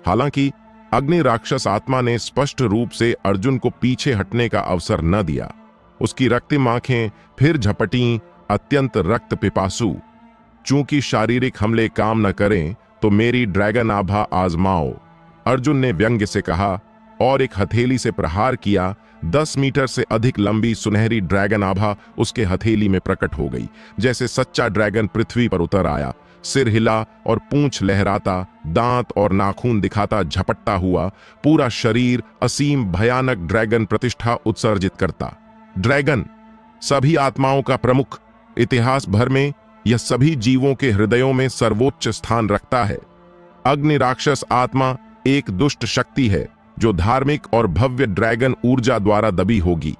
हालांकि अग्नि राक्षस आत्मा ने स्पष्ट रूप से अर्जुन को पीछे हटने का अवसर न दिया। उसकी रक्तिम आंखें फिर झपटीं, अत्यंत रक्त पिपासु। चूंकि शारीरिक हमले काम न करें तो मेरी ड्रैगन आभा आजमाओ, अर्जुन ने व्यंग्य से कहा और एक हथेली से प्रहार किया। 10 मीटर से अधिक लंबी सुनहरी ड्रैगन आभा उसके हथेली में प्रकट हो गई। जैसे सच्चा ड्रैगन पृथ्वी पर उतर आया, सिर हिला और पूंछ लहराता, दांत और नाखून दिखाता झपटता हुआ, पूरा शरीर असीम भयानक ड्रैगन प्रतिष्ठा उत्सर्जित करता। ड्रैगन सभी आत्माओं का प्रमुख, इतिहास भर में यह सभी जीवों के हृदयों में सर्वोच्च स्थान रखता है। अग्नि राक्षस आत्मा एक दुष्ट शक्ति है जो धार्मिक और भव्य ड्रैगन ऊर्जा द्वारा दबी होगी।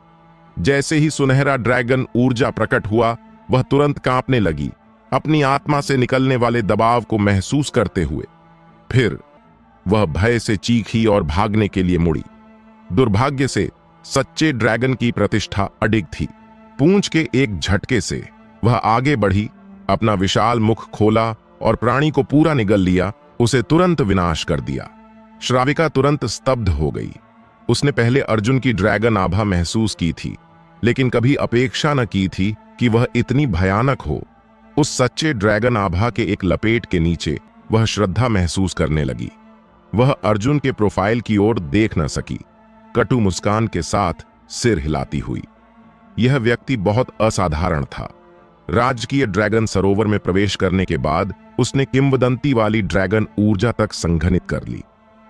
जैसे ही सुनहरा ड्रैगन ऊर्जा प्रकट हुआ, वह तुरंत कांपने लगी, अपनी आत्मा से निकलने वाले दबाव को महसूस करते हुए। फिर वह भय से चीखी और भागने के लिए मुड़ी। दुर्भाग्य से सच्चे ड्रैगन की प्रतिष्ठा अडिग थी। पूंछ के एक झटके से वह आगे बढ़ी, अपना विशाल मुख खोला और प्राणी को पूरा निगल लिया, उसे तुरंत विनाश कर दिया। श्राविका तुरंत स्तब्ध हो गई। उसने पहले अर्जुन की ड्रैगन आभा महसूस की थी, लेकिन कभी अपेक्षा न की थी कि वह इतनी भयानक हो। उस सच्चे ड्रैगन आभा के एक लपेट के नीचे वह श्रद्धा महसूस करने लगी। वह अर्जुन के प्रोफाइल की ओर देख न सकी, कटु मुस्कान के साथ सिर हिलाती हुई। यह व्यक्ति बहुत असाधारण था। राजकीय ड्रैगन सरोवर में प्रवेश करने के बाद उसने किंवदंती वाली ड्रैगन ऊर्जा तक संघनित कर ली।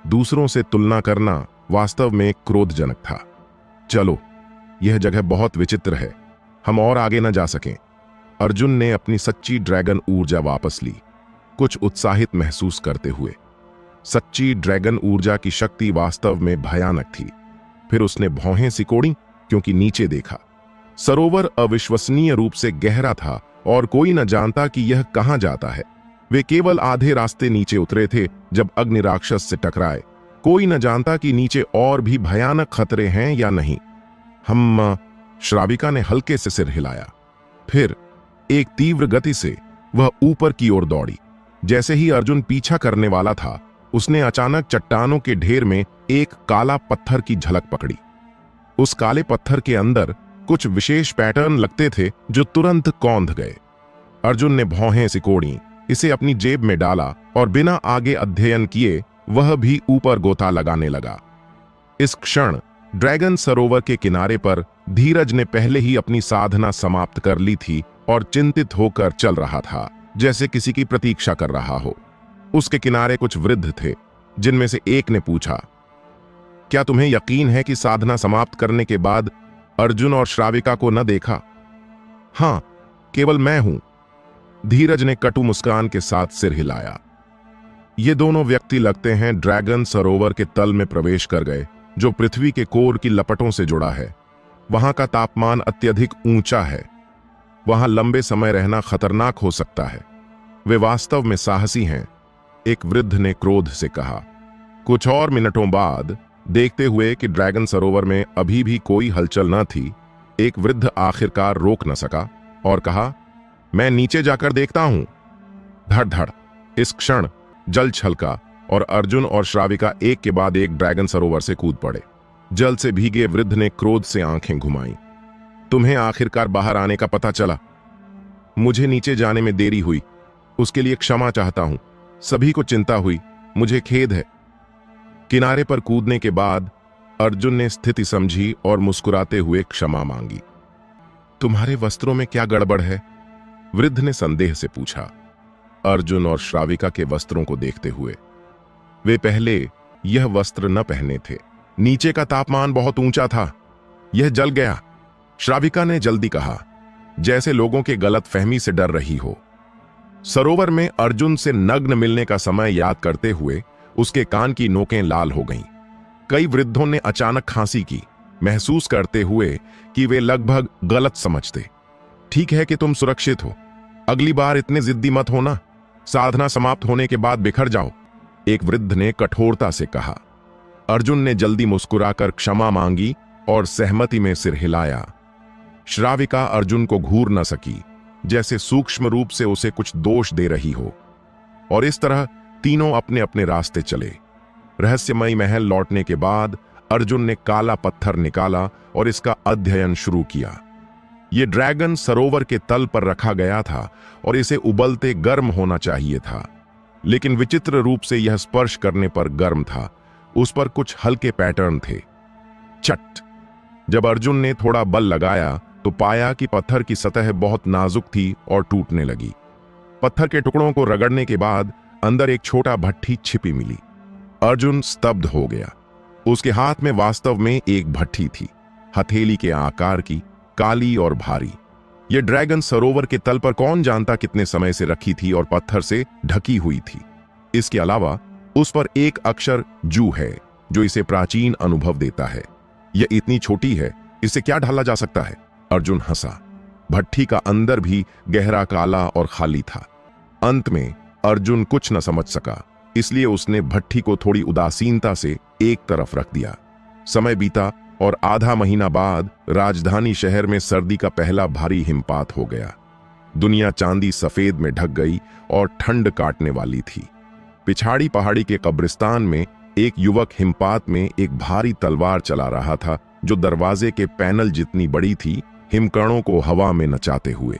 दूसरों से तुलना करना वास्तव में क्रोधजनक था। चलो, यह जगह बहुत विचित्र है, हम और आगे न जा सकें। अर्जुन ने अपनी सच्ची ड्रैगन ऊर्जा वापस ली, कुछ उत्साहित महसूस करते हुए। सच्ची ड्रैगन ऊर्जा की शक्ति वास्तव में भयानक थी। फिर उसने भौहें सिकोड़ी क्योंकि नीचे देखा। सरोवर अविश्वसनीय रूप से गहरा था और कोई न जानता कि यह कहां जाता है। वे केवल आधे रास्ते नीचे उतरे थे जब अग्नि राक्षस से टकराए। कोई न जानता कि नीचे और भी भयानक खतरे हैं या नहीं। श्राविका ने हल्के से सिर हिलाया। फिर एक तीव्र गति से वह ऊपर की ओर दौड़ी। जैसे ही अर्जुन पीछा करने वाला था, उसने अचानक चट्टानों के ढेर में एक काला पत्थर की झलक पकड़ी। उस काले पत्थर के अंदर कुछ विशेष पैटर्न लगते थे जो तुरंत कौंध गए। अर्जुन ने भौहें सिकोड़ी, इसे अपनी जेब में डाला और बिना आगे अध्ययन किए वह भी ऊपर गोता लगाने लगा। इस क्षण ड्रैगन सरोवर के किनारे पर धीरज ने पहले ही अपनी साधना समाप्त कर ली थी और चिंतित होकर चल रहा था। जैसे किसी की प्रतीक्षा कर रहा हो। उसके किनारे कुछ वृद्ध थे, जिनमें से एक ने पूछा, क्या तुम्हें यकीन है कि साधना समाप्त करने के बाद अर्जुन और श्राविका को न देखा? हां, केवल मैं हूं। धीरज ने कटु मुस्कान के साथ सिर हिलाया। ये दोनों व्यक्ति लगते हैं ड्रैगन सरोवर के तल में प्रवेश कर गए, जो पृथ्वी के कोर की लपटों से जुड़ा है। वहां का तापमान अत्यधिक ऊंचा है। वहां लंबे समय रहना खतरनाक हो सकता है। वे वास्तव में साहसी हैं, एक वृद्ध ने क्रोध से कहा। कुछ और मिनटों बाद, देखते हुए कि ड्रैगन सरोवर में अभी भी कोई हलचल न थी, एक वृद्ध आखिरकार रोक न सका और कहा, मैं नीचे जाकर देखता हूं। धड़ धड़। इस क्षण जल छलका और अर्जुन और श्राविका एक के बाद एक ड्रैगन सरोवर से कूद पड़े। जल से भीगे वृद्ध ने क्रोध से आंखें घुमाई। तुम्हें आखिरकार बाहर आने का पता चला। मुझे नीचे जाने में देरी हुई, उसके लिए क्षमा चाहता हूं। सभी को चिंता हुई, मुझे खेद है। किनारे पर कूदने के बाद अर्जुन ने स्थिति समझी और मुस्कुराते हुए क्षमा मांगी। तुम्हारे वस्त्रों में क्या गड़बड़ है? वृद्ध ने संदेह से पूछा, अर्जुन और श्राविका के वस्त्रों को देखते हुए। वे पहले यह वस्त्र न पहने थे। नीचे का तापमान बहुत ऊंचा था, यह जल गया। श्राविका ने जल्दी कहा, जैसे लोगों के गलतफहमी से डर रही हो। सरोवर में अर्जुन से नग्न मिलने का समय याद करते हुए उसके कान की नोकें लाल हो गईं। कई वृद्धों ने अचानक खांसी की, महसूस करते हुए कि वे लगभग गलत समझते। ठीक है कि तुम सुरक्षित हो, अगली बार इतने जिद्दी मत होना। साधना समाप्त होने के बाद बिखर जाओ, एक वृद्ध ने कठोरता से कहा। अर्जुन ने जल्दी मुस्कुराकर क्षमा मांगी और सहमति में सिर हिलाया। श्राविका अर्जुन को घूर न सकी, जैसे सूक्ष्म रूप से उसे कुछ दोष दे रही हो। और इस तरह तीनों अपने अपने रास्ते चले। रहस्यमयी महल लौटने के बाद अर्जुन ने काला पत्थर निकाला और इसका अध्ययन शुरू किया। यह ड्रैगन सरोवर के तल पर रखा गया था और इसे उबलते गर्म होना चाहिए था, लेकिन विचित्र रूप से यह स्पर्श करने पर गर्म था। उस पर कुछ हल्के पैटर्न थे। चट। जब अर्जुन ने थोड़ा बल लगाया तो पाया कि पत्थर की सतह बहुत नाजुक थी और टूटने लगी। पत्थर के टुकड़ों को रगड़ने के बाद अंदर एक छोटा भट्ठी छिपी मिली। अर्जुन स्तब्ध हो गया। उसके हाथ में वास्तव में एक भट्ठी थी, हथेली के आकार की, काली और भारी। यह ड्रैगन सरोवर के तल पर कौन जानता कितने समय से रखी थी और पत्थर से ढकी हुई थी। इसके अलावा उस पर एक अक्षर जू है, जो इसे प्राचीन अनुभव देता है। यह इतनी छोटी है, इसे क्या ढाला जा सकता है? अर्जुन हंसा। भट्ठी का अंदर भी गहरा काला और खाली था। अंत में अर्जुन कुछ न समझ सका, इसलिए उसने भट्ठी को थोड़ी उदासीनता से एक तरफ रख दिया। समय बीता और आधा महीना बाद राजधानी शहर में सर्दी का पहला भारी हिमपात हो गया। दुनिया चांदी सफेद में ढक गई और ठंड काटने वाली थी। पिछाड़ी पहाड़ी के कब्रिस्तान में एक युवक हिमपात में एक भारी तलवार चला रहा था, जो दरवाजे के पैनल जितनी बड़ी थी, हिमकणों को हवा में नचाते हुए।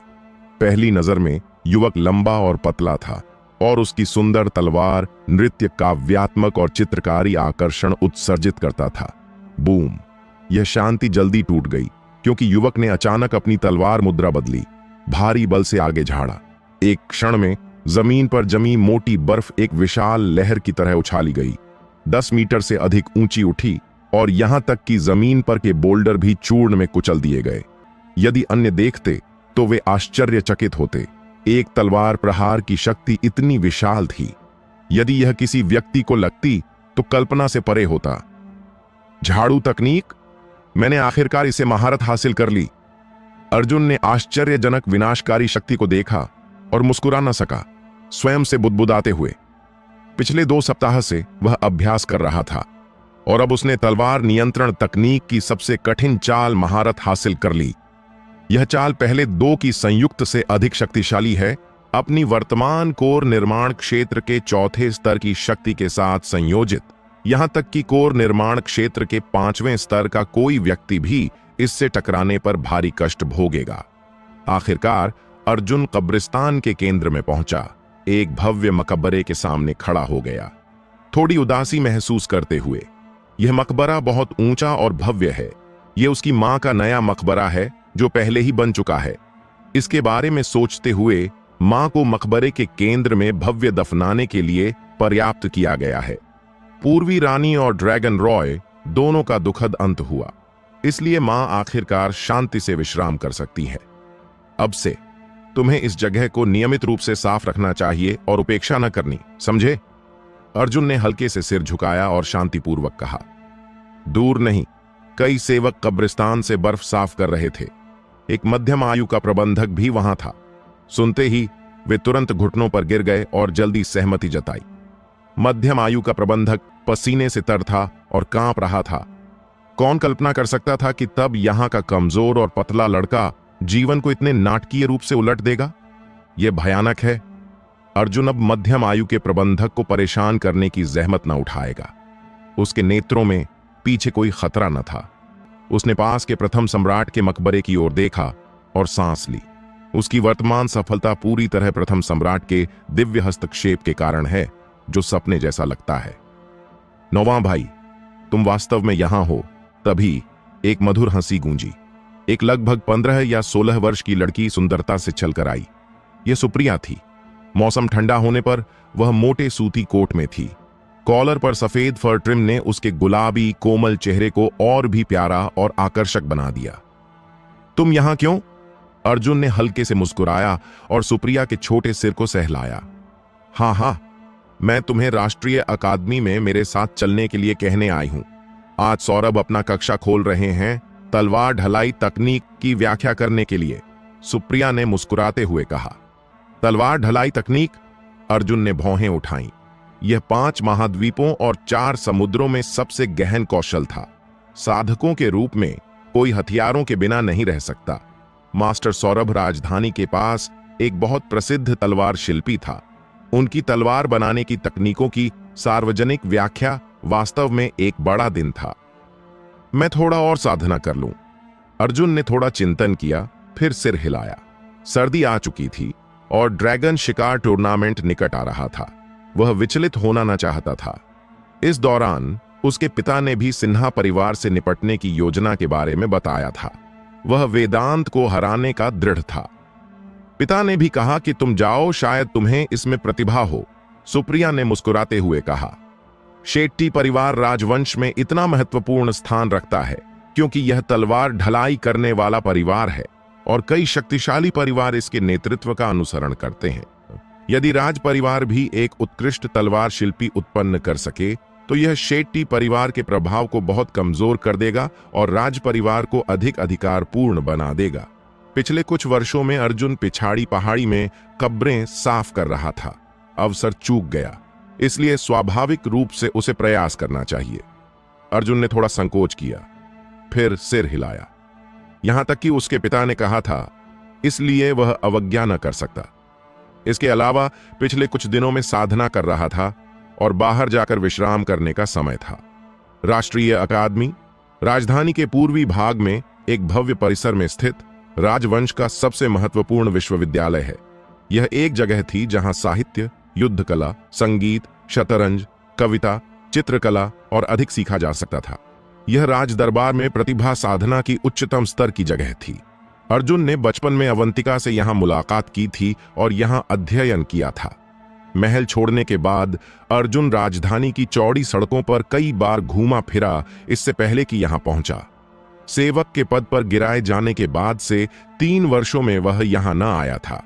पहली नजर में युवक लंबा और पतला था और उसकी सुंदर तलवार नृत्य, काव्यात्मक और चित्रकारी आकर्षण उत्सर्जित करता था। बूम! यह शांति जल्दी टूट गई, क्योंकि युवक ने अचानक अपनी तलवार मुद्रा बदली, भारी बल से आगे झाड़ा। एक क्षण में जमीन पर जमी मोटी बर्फ एक विशाल लहर की तरह उछाली गई, 10 मीटर से अधिक ऊंची उठी और यहां तक कि जमीन पर के बोल्डर भी चूर्ण में कुचल दिए गए। यदि अन्य देखते तो वे आश्चर्यचकित होते। एक तलवार प्रहार की शक्ति इतनी विशाल थी, यदि यह किसी व्यक्ति को लगती तो कल्पना से परे होता। झाड़ू तकनीक, मैंने आखिरकार इसे महारत हासिल कर ली। अर्जुन ने आश्चर्यजनक विनाशकारी शक्ति को देखा और मुस्कुरा न सका, स्वयं से बुदबुदाते हुए। पिछले 2 सप्ताह से वह अभ्यास कर रहा था और अब उसने तलवार नियंत्रण तकनीक की सबसे कठिन चाल महारत हासिल कर ली। यह चाल पहले 2 की संयुक्त से अधिक शक्तिशाली है। अपनी वर्तमान कोर निर्माण क्षेत्र के चौथे स्तर की शक्ति के साथ संयोजित, यहां तक कि कोर निर्माण क्षेत्र के 5वें स्तर का कोई व्यक्ति भी इससे टकराने पर भारी कष्ट भोगेगा। आखिरकार अर्जुन कब्रिस्तान के केंद्र में पहुंचा, एक भव्य मकबरे के सामने खड़ा हो गया, थोड़ी उदासी महसूस करते हुए। यह मकबरा बहुत ऊंचा और भव्य है। यह उसकी मां का नया मकबरा है, जो पहले ही बन चुका है। इसके बारे में सोचते हुए मां को मकबरे के केंद्र में भव्य दफनाने के लिए पर्याप्त किया गया है। पूर्वी रानी और ड्रैगन रॉय दोनों का दुखद अंत हुआ, इसलिए मां आखिरकार शांति से विश्राम कर सकती है। अब से तुम्हें इस जगह को नियमित रूप से साफ रखना चाहिए और उपेक्षा न करनी, समझे? अर्जुन ने हल्के से सिर झुकाया और शांतिपूर्वक कहा। दूर नहीं, कई सेवक कब्रिस्तान से बर्फ साफ कर रहे थे। एक मध्यम आयु का प्रबंधक भी वहां था। सुनते ही वे तुरंत घुटनों पर गिर गए और जल्दी सहमति जताई। मध्यम आयु का प्रबंधक पसीने से तर था और कांप रहा था। कौन कल्पना कर सकता था कि तब यहां का कमजोर और पतला लड़का जीवन को इतने नाटकीय रूप से उलट देगा? यह भयानक है। अर्जुन अब मध्यम आयु के प्रबंधक को परेशान करने की जहमत न उठाएगा। उसके नेत्रों में पीछे कोई खतरा न था। उसने पास के प्रथम सम्राट के मकबरे की ओर देखा और सांस ली। उसकी वर्तमान सफलता पूरी तरह प्रथम सम्राट के दिव्य हस्तक्षेप के कारण है, जो सपने जैसा लगता है। नौवां भाई, तुम वास्तव में यहां हो। तभी एक मधुर हंसी गूंजी। एक लगभग 15 या 16 वर्ष की लड़की सुंदरता से चलकर आई। यह सुप्रिया थी। मौसम ठंडा होने पर वह मोटे सूती कोट में थी। कॉलर पर सफेद फर ट्रिम ने उसके गुलाबी कोमल चेहरे को और भी प्यारा और आकर्षक बना दिया। तुम यहां क्यों? अर्जुन ने हल्के से मुस्कुराया और सुप्रिया के छोटे सिर को सहलाया। हाँ, मैं तुम्हें राष्ट्रीय अकादमी में मेरे साथ चलने के लिए कहने आई हूं। आज सौरभ अपना कक्षा खोल रहे हैं तलवार ढलाई तकनीक की व्याख्या करने के लिए, सुप्रिया ने मुस्कुराते हुए कहा। तलवार ढलाई तकनीक? अर्जुन ने भौहें उठाईं। यह 5 महाद्वीपों और 4 समुद्रों में सबसे गहन कौशल था। साधकों के रूप में कोई हथियारों के बिना नहीं रह सकता। मास्टर सौरभ राजधानी के पास एक बहुत प्रसिद्ध तलवार शिल्पी था। उनकी तलवार बनाने की तकनीकों की सार्वजनिक व्याख्या वास्तव में एक बड़ा दिन था। मैं थोड़ा और साधना कर लूं। अर्जुन ने थोड़ा चिंतन किया, फिर सिर हिलाया। सर्दी आ चुकी थी और ड्रैगन शिकार टूर्नामेंट निकट आ रहा था। वह विचलित होना न चाहता था। इस दौरान उसके पिता ने भी सिन्हा परिवार से निपटने की योजना के बारे में बताया था। वह वेदांत को हराने का दृढ़ था। पिता ने भी कहा कि तुम जाओ, शायद तुम्हें इसमें प्रतिभा हो, सुप्रिया ने मुस्कुराते हुए कहा। शेट्टी परिवार राजवंश में इतना महत्वपूर्ण स्थान रखता है क्योंकि यह तलवार ढलाई करने वाला परिवार है और कई शक्तिशाली परिवार इसके नेतृत्व का अनुसरण करते हैं। यदि राज परिवार भी एक उत्कृष्ट तलवार शिल्पी उत्पन्न कर सके तो यह शेट्टी परिवार के प्रभाव को बहुत कमजोर कर देगा और राज परिवार को अधिक अधिकारपूर्ण बना देगा। पिछले कुछ वर्षों में अर्जुन पिछाड़ी पहाड़ी में कब्रें साफ कर रहा था। अवसर चूक गया, इसलिए स्वाभाविक रूप से उसे प्रयास करना चाहिए। अर्जुन ने थोड़ा संकोच किया, फिर सिर हिलाया। यहां तक कि उसके पिता ने कहा था, इसलिए वह अवज्ञा न कर सकता। इसके अलावा पिछले कुछ दिनों में साधना कर रहा था और बाहर जाकर विश्राम करने का समय था। राष्ट्रीय अकादमी राजधानी के पूर्वी भाग में एक भव्य परिसर में स्थित राजवंश का सबसे महत्वपूर्ण विश्वविद्यालय है। यह एक जगह थी जहां साहित्य, युद्ध कला, संगीत, शतरंज, कविता, चित्रकला और अधिक सीखा जा सकता था। यह राज दरबार में प्रतिभा साधना की उच्चतम स्तर की जगह थी। अर्जुन ने बचपन में अवंतिका से यहां मुलाकात की थी और यहां अध्ययन किया था। महल छोड़ने के बाद अर्जुन राजधानी की चौड़ी सड़कों पर कई बार घूमा फिरा, इससे पहले कि यहां पहुंचा। सेवक के पद पर गिराए जाने के बाद से 3 वर्षों में वह यहां न आया था।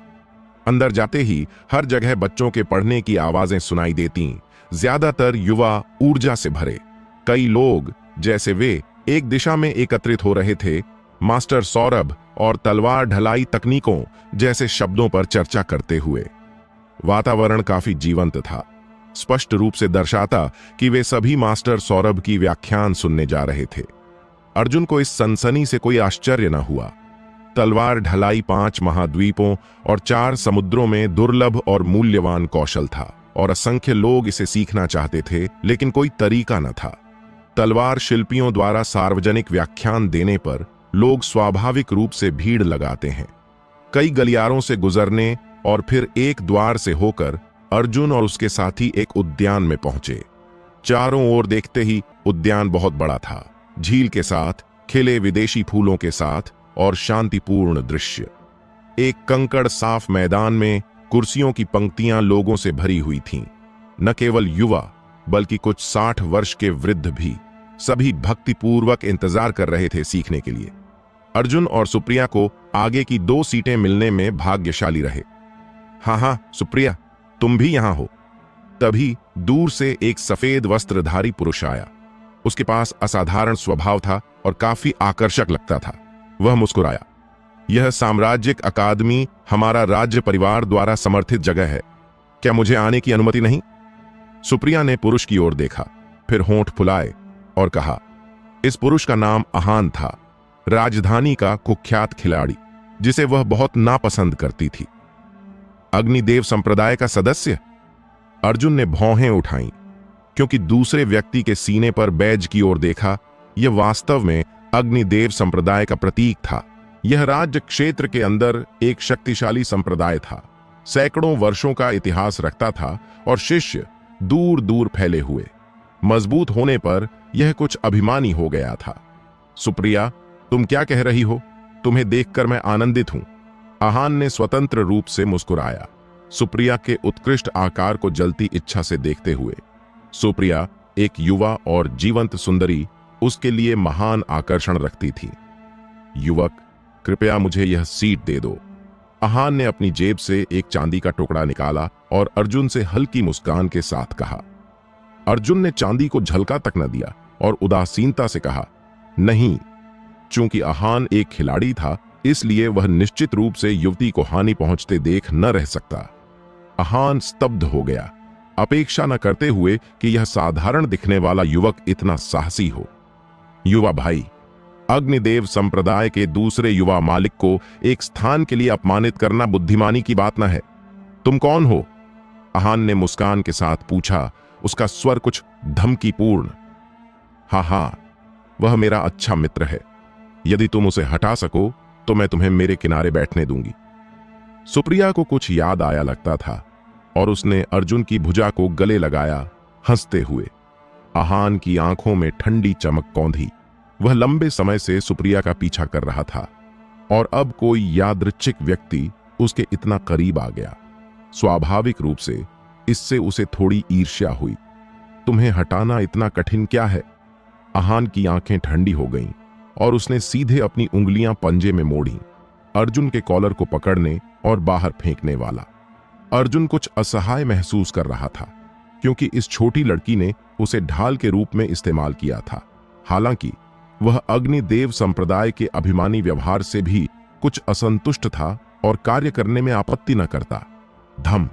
अंदर जाते ही हर जगह बच्चों के पढ़ने की आवाजें सुनाई देती, ज्यादातर युवा ऊर्जा से भरे। कई लोग जैसे वे एक दिशा में एकत्रित हो रहे थे, मास्टर सौरभ और तलवार ढलाई तकनीकों जैसे शब्दों पर चर्चा करते हुए। वातावरण काफी जीवंत था, स्पष्ट रूप से दर्शाता कि वे सभी मास्टर सौरभ की व्याख्यान सुनने जा रहे थे। अर्जुन को इस सनसनी से कोई आश्चर्य न हुआ। तलवार ढलाई 5 महाद्वीपों और 4 समुद्रों में दुर्लभ और मूल्यवान कौशल था और असंख्य लोग इसे सीखना चाहते थे, लेकिन कोई तरीका न था। तलवार शिल्पियों द्वारा सार्वजनिक व्याख्यान देने पर लोग स्वाभाविक रूप से भीड़ लगाते हैं। कई गलियारों से गुजरने और फिर एक द्वार से होकर अर्जुन और उसके साथी एक उद्यान में पहुंचे। चारों ओर देखते ही उद्यान बहुत बड़ा था, झील के साथ, खिले विदेशी फूलों के साथ और शांतिपूर्ण दृश्य। एक कंकड़ साफ मैदान में कुर्सियों की पंक्तियां लोगों से भरी हुई थीं। न केवल युवा बल्कि कुछ 60 वर्ष के वृद्ध भी, सभी भक्तिपूर्वक इंतजार कर रहे थे सीखने के लिए। अर्जुन और सुप्रिया को आगे की 2 सीटें मिलने में भाग्यशाली रहे। हाँ, सुप्रिया, तुम भी यहां हो। तभी दूर से एक सफेद वस्त्रधारी पुरुष आया। उसके पास असाधारण स्वभाव था और काफी आकर्षक लगता था। वह मुस्कुराया। यह साम्राज्यिक अकादमी हमारा राज्य परिवार द्वारा समर्थित जगह है, क्या मुझे आने की अनुमति नहीं? सुप्रिया ने पुरुष की ओर देखा, फिर होंठ फुलाए और कहा। इस पुरुष का नाम आहान था, राजधानी का कुख्यात खिलाड़ी, जिसे वह बहुत नापसंद करती थी। अग्निदेव संप्रदाय का सदस्य? अर्जुन ने भौहें उठाईं, क्योंकि दूसरे व्यक्ति के सीने पर बैज की ओर देखा। यह वास्तव में अग्निदेव संप्रदाय का प्रतीक था। यह राज्य क्षेत्र के अंदर एक शक्तिशाली संप्रदाय था, सैकड़ों वर्षों का इतिहास रखता था और शिष्य दूर दूर फैले हुए। मजबूत होने पर यह कुछ अभिमानी हो गया था। सुप्रिया, तुम क्या कह रही हो? तुम्हें देखकर मैं आनंदित हूं। आहान ने स्वतंत्र रूप से मुस्कुराया, सुप्रिया के उत्कृष्ट आकार को जलती इच्छा से देखते हुए। सुप्रिया एक युवा और जीवंत सुंदरी उसके लिए महान आकर्षण रखती थी। युवक, कृपया मुझे यह सीट दे दो। आहान ने अपनी जेब से एक चांदी का टुकड़ा निकाला और अर्जुन से हल्की मुस्कान के साथ कहा। अर्जुन ने चांदी को झलका तक न दिया और उदासीनता से कहा, नहीं। चूंकि आहान एक खिलाड़ी था, इसलिए वह निश्चित रूप से युवती को हानि पहुंचते देख न रह सकता। आहान स्तब्ध हो गया, अपेक्षा न करते हुए कि यह साधारण दिखने वाला युवक इतना साहसी हो। युवा भाई, अग्निदेव संप्रदाय के दूसरे युवा मालिक को एक स्थान के लिए अपमानित करना बुद्धिमानी की बात न है। तुम कौन हो? आहान ने मुस्कान के साथ पूछा, उसका स्वर कुछ धमकीपूर्ण। हाँ, वह मेरा अच्छा मित्र है। यदि तुम उसे हटा सको तो मैं तुम्हें मेरे किनारे बैठने दूंगी। सुप्रिया को कुछ याद आया लगता था और उसने अर्जुन की भुजा को गले लगाया, हंसते हुए। आहान की आंखों में ठंडी चमक कौंधी। वह लंबे समय से सुप्रिया का पीछा कर रहा था और अब कोई यादृच्छिक व्यक्ति उसके इतना करीब आ गया। स्वाभाविक रूप से इससे उसे थोड़ी ईर्ष्या हुई। तुम्हें हटाना इतना कठिन क्या है? आहान की आंखें ठंडी हो गईं और उसने सीधे अपनी उंगलियां पंजे में मोड़ी, अर्जुन के कॉलर को पकड़ने और बाहर फेंकने वाला। अर्जुन कुछ असहाय महसूस कर रहा था, क्योंकि इस छोटी लड़की ने उसे ढाल के रूप में इस्तेमाल किया था। हालांकि वह अग्निदेव संप्रदाय के अभिमानी व्यवहार से भी कुछ असंतुष्ट था और कार्य करने में आपत्ति न करता। धम!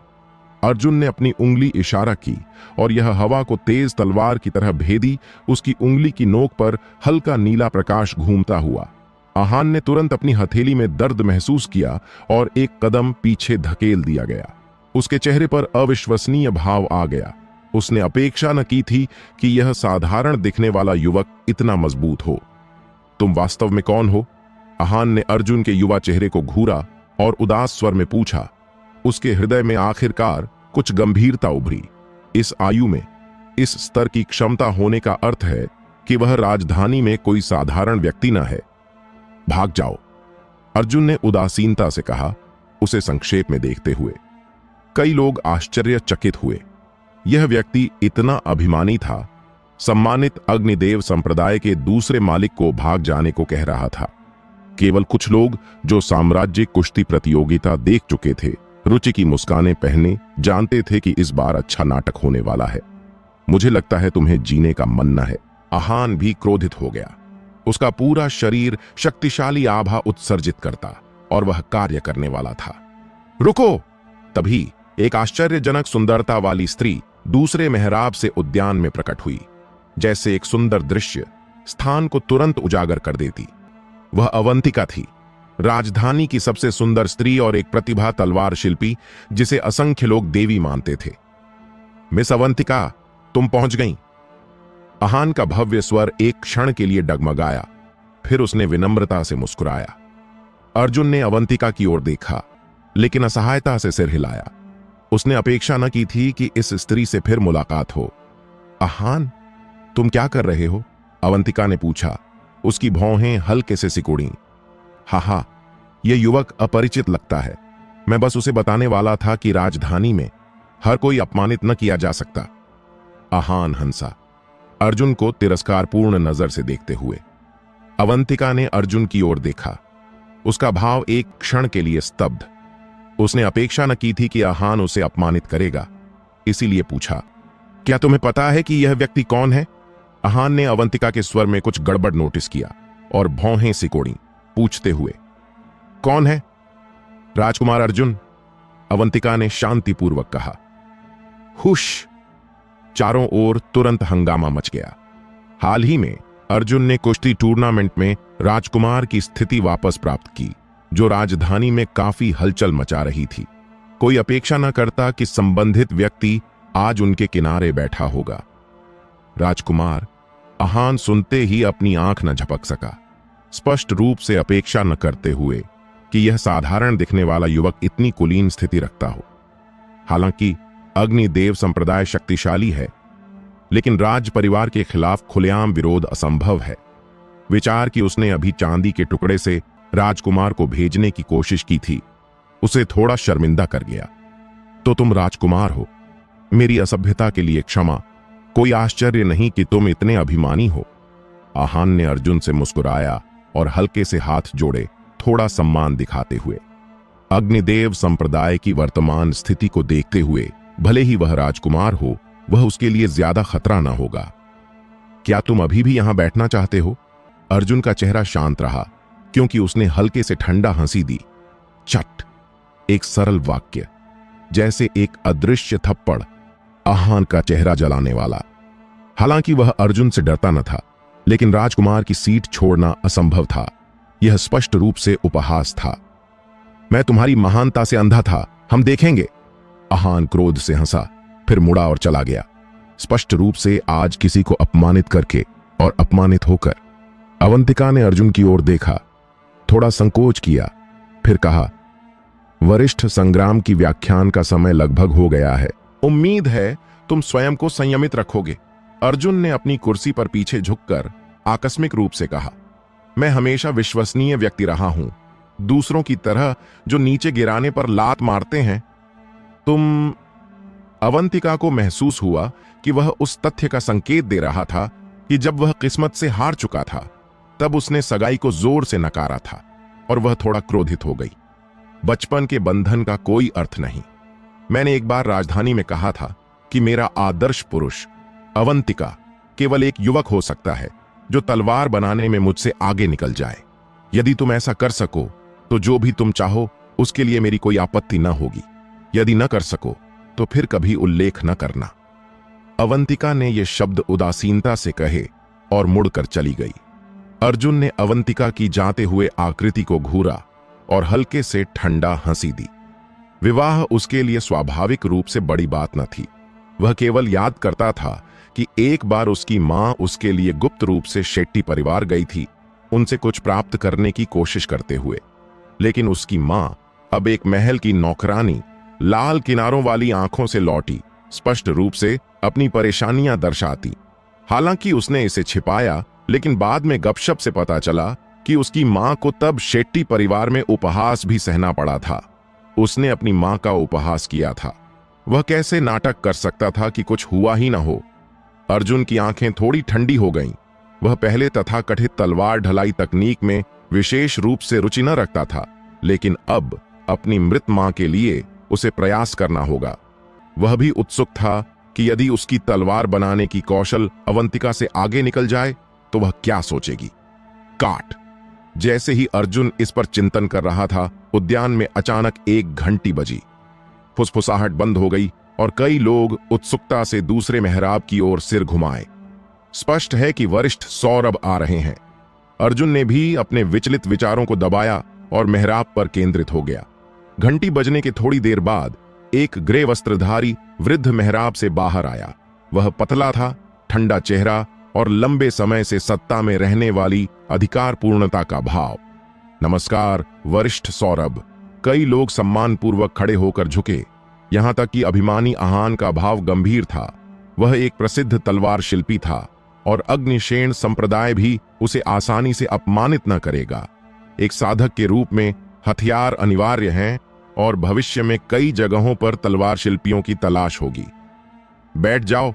अर्जुन ने अपनी उंगली इशारा की और यह हवा को तेज तलवार की तरह भेदी। उसकी उंगली की नोक पर हल्का नीला प्रकाश घूमता हुआ। आहान ने तुरंत अपनी हथेली में दर्द महसूस किया और एक कदम पीछे धकेल दिया गया। उसके चेहरे पर अविश्वसनीय भाव आ गया। उसने अपेक्षा न की थी कि यह साधारण दिखने वाला युवक इतना मजबूत हो। तुम वास्तव में कौन हो? आहान ने अर्जुन के युवा चेहरे को घूरा और उदास स्वर में पूछा। उसके हृदय में आखिरकार कुछ गंभीरता उभरी। इस आयु में इस स्तर की क्षमता होने का अर्थ है कि वह राजधानी में कोई साधारण व्यक्ति न है। भाग जाओ, अर्जुन ने उदासीनता से कहा, उसे संक्षेप में देखते हुए। कई लोग आश्चर्यचकित हुए। यह व्यक्ति इतना अभिमानी था, सम्मानित अग्निदेव संप्रदाय के दूसरे मालिक को भाग जाने को कह रहा था। केवल कुछ लोग जो साम्राज्यिक कुश्ती प्रतियोगिता देख चुके थे, रुचि की मुस्कानें पहने जानते थे कि इस बार अच्छा नाटक होने वाला है। मुझे लगता है तुम्हें जीने का मन न है। आहान भी क्रोधित हो गया। उसका पूरा शरीर शक्तिशाली आभा उत्सर्जित करता और वह कार्य करने वाला था। रुको! तभी एक आश्चर्यजनक सुंदरता वाली स्त्री दूसरे मेहराब से उद्यान में प्रकट हुई। जैसे एक सुंदर दृश्य स्थान को तुरंत उजागर कर देती। वह अवंतिका थी, राजधानी की सबसे सुंदर स्त्री और एक प्रतिभा तलवार शिल्पी, जिसे असंख्य लोग देवी मानते थे। मिस अवंतिका, तुम पहुंच गईं। आहान का भव्य स्वर एक क्षण के लिए डगमगाया, फिर उसने विनम्रता से मुस्कुराया। अर्जुन ने अवंतिका की ओर देखा, लेकिन असहायता से सिर हिलाया। उसने अपेक्षा न की थी कि इस स्त्री से फिर मुलाकात हो। आहान, तुम क्या कर रहे हो? अवंतिका ने पूछा। उसकी भौहें हल्के से सिकुड़ी। हाँ, यह युवक अपरिचित लगता है। मैं बस उसे बताने वाला था कि राजधानी में हर कोई अपमानित न किया जा सकता। आहान हंसा, अर्जुन को तिरस्कारपूर्ण नजर से देखते हुए। अवंतिका ने अर्जुन की ओर देखा, उसका भाव एक क्षण के लिए स्तब्ध। उसने अपेक्षा न की थी कि आहान उसे अपमानित करेगा, इसीलिए पूछा, क्या तुम्हें पता है कि यह व्यक्ति कौन है? आहान ने अवंतिका के स्वर में कुछ गड़बड़ नोटिस किया और भौहें सिकोड़ी, पूछते हुए, कौन है? राजकुमार अर्जुन, अवंतिका ने शांतिपूर्वक कहा। हुश! चारों ओर तुरंत हंगामा मच गया। हाल ही में अर्जुन ने कुश्ती टूर्नामेंट में राजकुमार की स्थिति वापस प्राप्त की, जो राजधानी में काफी हलचल मचा रही थी। कोई अपेक्षा न करता कि संबंधित व्यक्ति आज उनके किनारे बैठा होगा। राजकुमार, आहान सुनते ही अपनी आंख न झपक सका, स्पष्ट रूप से अपेक्षा न करते हुए कि यह साधारण दिखने वाला युवक इतनी कुलीन स्थिति रखता हो। हालांकि अग्निदेव संप्रदाय शक्तिशाली है, लेकिन राज परिवार के खिलाफ खुलेआम विरोध असंभव है। विचार कि उसने अभी चांदी के टुकड़े से राजकुमार को भेजने की कोशिश की थी, उसे थोड़ा शर्मिंदा कर गया। तो तुम राजकुमार हो, मेरी असभ्यता के लिए क्षमा। कोई आश्चर्य नहीं कि तुम इतने अभिमानी हो। आहान ने अर्जुन से मुस्कुराया और हल्के से हाथ जोड़े, थोड़ा सम्मान दिखाते हुए। अग्निदेव संप्रदाय की वर्तमान स्थिति को देखते हुए भले ही वह राजकुमार हो, वह उसके लिए ज्यादा खतरा ना होगा। क्या तुम अभी भी यहां बैठना चाहते हो? अर्जुन का चेहरा शांत रहा, क्योंकि उसने हल्के से ठंडा हंसी दी। चट! एक सरल वाक्य, जैसे एक अदृश्य थप्पड़, आहान का चेहरा जलाने वाला। हालांकि वह अर्जुन से डरता न था, लेकिन राजकुमार की सीट छोड़ना असंभव था। यह स्पष्ट रूप से उपहास था। मैं तुम्हारी महानता से अंधा था, हम देखेंगे। आहान क्रोध से हंसा, फिर मुड़ा और चला गया, स्पष्ट रूप से आज किसी को अपमानित करके और अपमानित होकर। अवंतिका ने अर्जुन की ओर देखा, थोड़ा संकोच किया, फिर कहा, वरिष्ठ संग्राम की व्याख्यान का समय लगभग हो गया है। उम्मीद है तुम स्वयं को संयमित रखोगे। अर्जुन ने अपनी कुर्सी पर पीछे झुककर आकस्मिक रूप से कहा, मैं हमेशा विश्वसनीय व्यक्ति रहा हूं, दूसरों की तरह जो नीचे गिराने पर लात मारते हैं। तुम। अवंतिका को महसूस हुआ कि वह उस तथ्य का संकेत दे रहा था कि जब वह किस्मत से हार चुका था, तब उसने सगाई को जोर से नकारा था, और वह थोड़ा क्रोधित हो गई। बचपन के बंधन का कोई अर्थ नहीं। मैंने एक बार राजधानी में कहा था कि मेरा आदर्श पुरुष अवंतिका केवल एक युवक हो सकता है जो तलवार बनाने में मुझसे आगे निकल जाए। यदि तुम ऐसा कर सको तो जो भी तुम चाहो उसके लिए मेरी कोई आपत्ति न होगी। यदि न कर सको तो फिर कभी उल्लेख न करना। अवंतिका ने ये शब्द उदासीनता से कहे और मुड़कर चली गई। अर्जुन ने अवंतिका की जाते हुए आकृति को घूरा और हल्के से ठंडा हंसी दी। विवाह उसके लिए स्वाभाविक रूप से बड़ी बात न थी। वह केवल याद करता था कि एक बार उसकी मां उसके लिए गुप्त रूप से शेट्टी परिवार गई थी, उनसे कुछ प्राप्त करने की कोशिश करते हुए। लेकिन उसकी मां अब एक महल की नौकरानी लाल किनारों वाली आंखों से लौटी, स्पष्ट रूप से अपनी परेशानियां दर्शाती। हालांकि उसने इसे छिपाया, लेकिन बाद में गपशप से पता चला कि उसकी मां को तब शेट्टी परिवार में उपहास भी सहना पड़ा था। उसने अपनी मां का उपहास किया था। वह कैसे नाटक कर सकता था कि कुछ हुआ ही ना हो। अर्जुन की आंखें थोड़ी ठंडी हो गईं। वह पहले तथाकथित तलवार ढलाई तकनीक में विशेष रूप से रुचि न रखता था, लेकिन अब अपनी मृत मां के लिए उसे प्रयास करना होगा। वह भी उत्सुक था कि यदि उसकी तलवार बनाने की कौशल अवंतिका से आगे निकल जाए तो वह क्या सोचेगी। काट! जैसे ही अर्जुन इस पर चिंतन कर रहा था, उद्यान में अचानक एक घंटी बजी। फुसफुसाहट बंद हो गई और कई लोग उत्सुकता से दूसरे मेहराब की ओर सिर घुमाए। स्पष्ट है कि वरिष्ठ सौरभ आ रहे हैं। अर्जुन ने भी अपने विचलित विचारों को दबाया और मेहराब पर केंद्रित हो गया। घंटी बजने के थोड़ी देर बाद एक ग्रे वस्त्रधारी वृद्ध मेहराब से बाहर आया। वह पतला था, ठंडा चेहरा और लंबे समय से सत्ता में रहने वाली अधिकार पूर्णता का भाव। नमस्कार वरिष्ठ सौरभ। कई लोग सम्मानपूर्वक खड़े होकर झुके, यहां तक कि अभिमानी आहान का भाव गंभीर था। वह एक प्रसिद्ध तलवार शिल्पी था और अग्निशेन संप्रदाय भी उसे आसानी से अपमानित न करेगा। एक साधक के रूप में हथियार अनिवार्य हैं, और भविष्य में कई जगहों पर तलवार शिल्पियों की तलाश होगी। बैठ जाओ।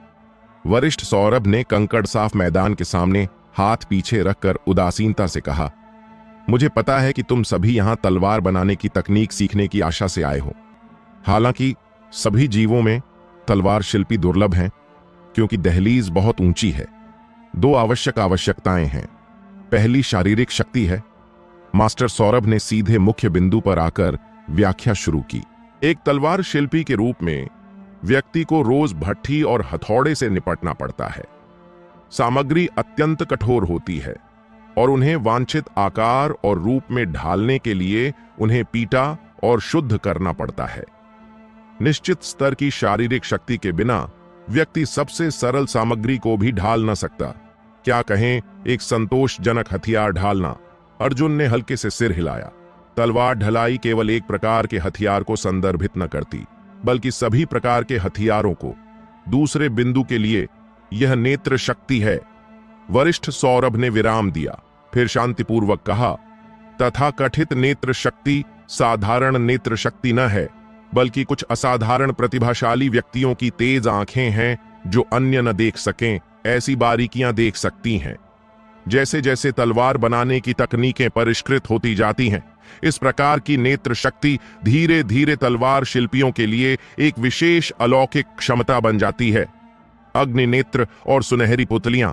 वरिष्ठ सौरभ ने कंकड़ साफ मैदान के सामने हाथ पीछे रखकर उदासीनता से कहा, मुझे पता है कि तुम सभी यहां तलवार बनाने की तकनीक सीखने की आशा से आए हो। हालांकि सभी जीवों में तलवार शिल्पी दुर्लभ हैं, क्योंकि दहलीज बहुत ऊंची है। दो आवश्यकताएं हैं। पहली शारीरिक शक्ति है। मास्टर सौरभ ने सीधे मुख्य बिंदु पर आकर व्याख्या शुरू की। एक तलवार शिल्पी के रूप में व्यक्ति को रोज भट्ठी और हथौड़े से निपटना पड़ता है। सामग्री अत्यंत कठोर होती है और उन्हें वांछित आकार और रूप में ढालने के लिए उन्हें पीटा और शुद्ध करना पड़ता है। निश्चित स्तर की शारीरिक शक्ति के बिना व्यक्ति सबसे सरल सामग्री को भी ढाल न सकता, क्या कहें एक संतोषजनक हथियार ढालना। अर्जुन ने हल्के से सिर हिलाया। तलवार ढलाई केवल एक प्रकार के हथियार को संदर्भित न करती, बल्कि सभी प्रकार के हथियारों को। दूसरे बिंदु के लिए यह नेत्र शक्ति है। वरिष्ठ सौरभ ने विराम दिया, फिर शांतिपूर्वक कहा, तथा कथित नेत्र शक्ति साधारण नेत्र शक्ति न है, बल्कि कुछ असाधारण प्रतिभाशाली व्यक्तियों की तेज आंखें हैं जो अन्य न देख सकें ऐसी बारीकियां देख सकती हैं। जैसे जैसे तलवार बनाने की तकनीकें परिष्कृत होती जाती हैं, इस प्रकार की नेत्र शक्ति धीरे धीरे तलवार शिल्पियों के लिए एक विशेष अलौकिक क्षमता बन जाती है। अग्नि नेत्र और सुनहरी पुतलियां।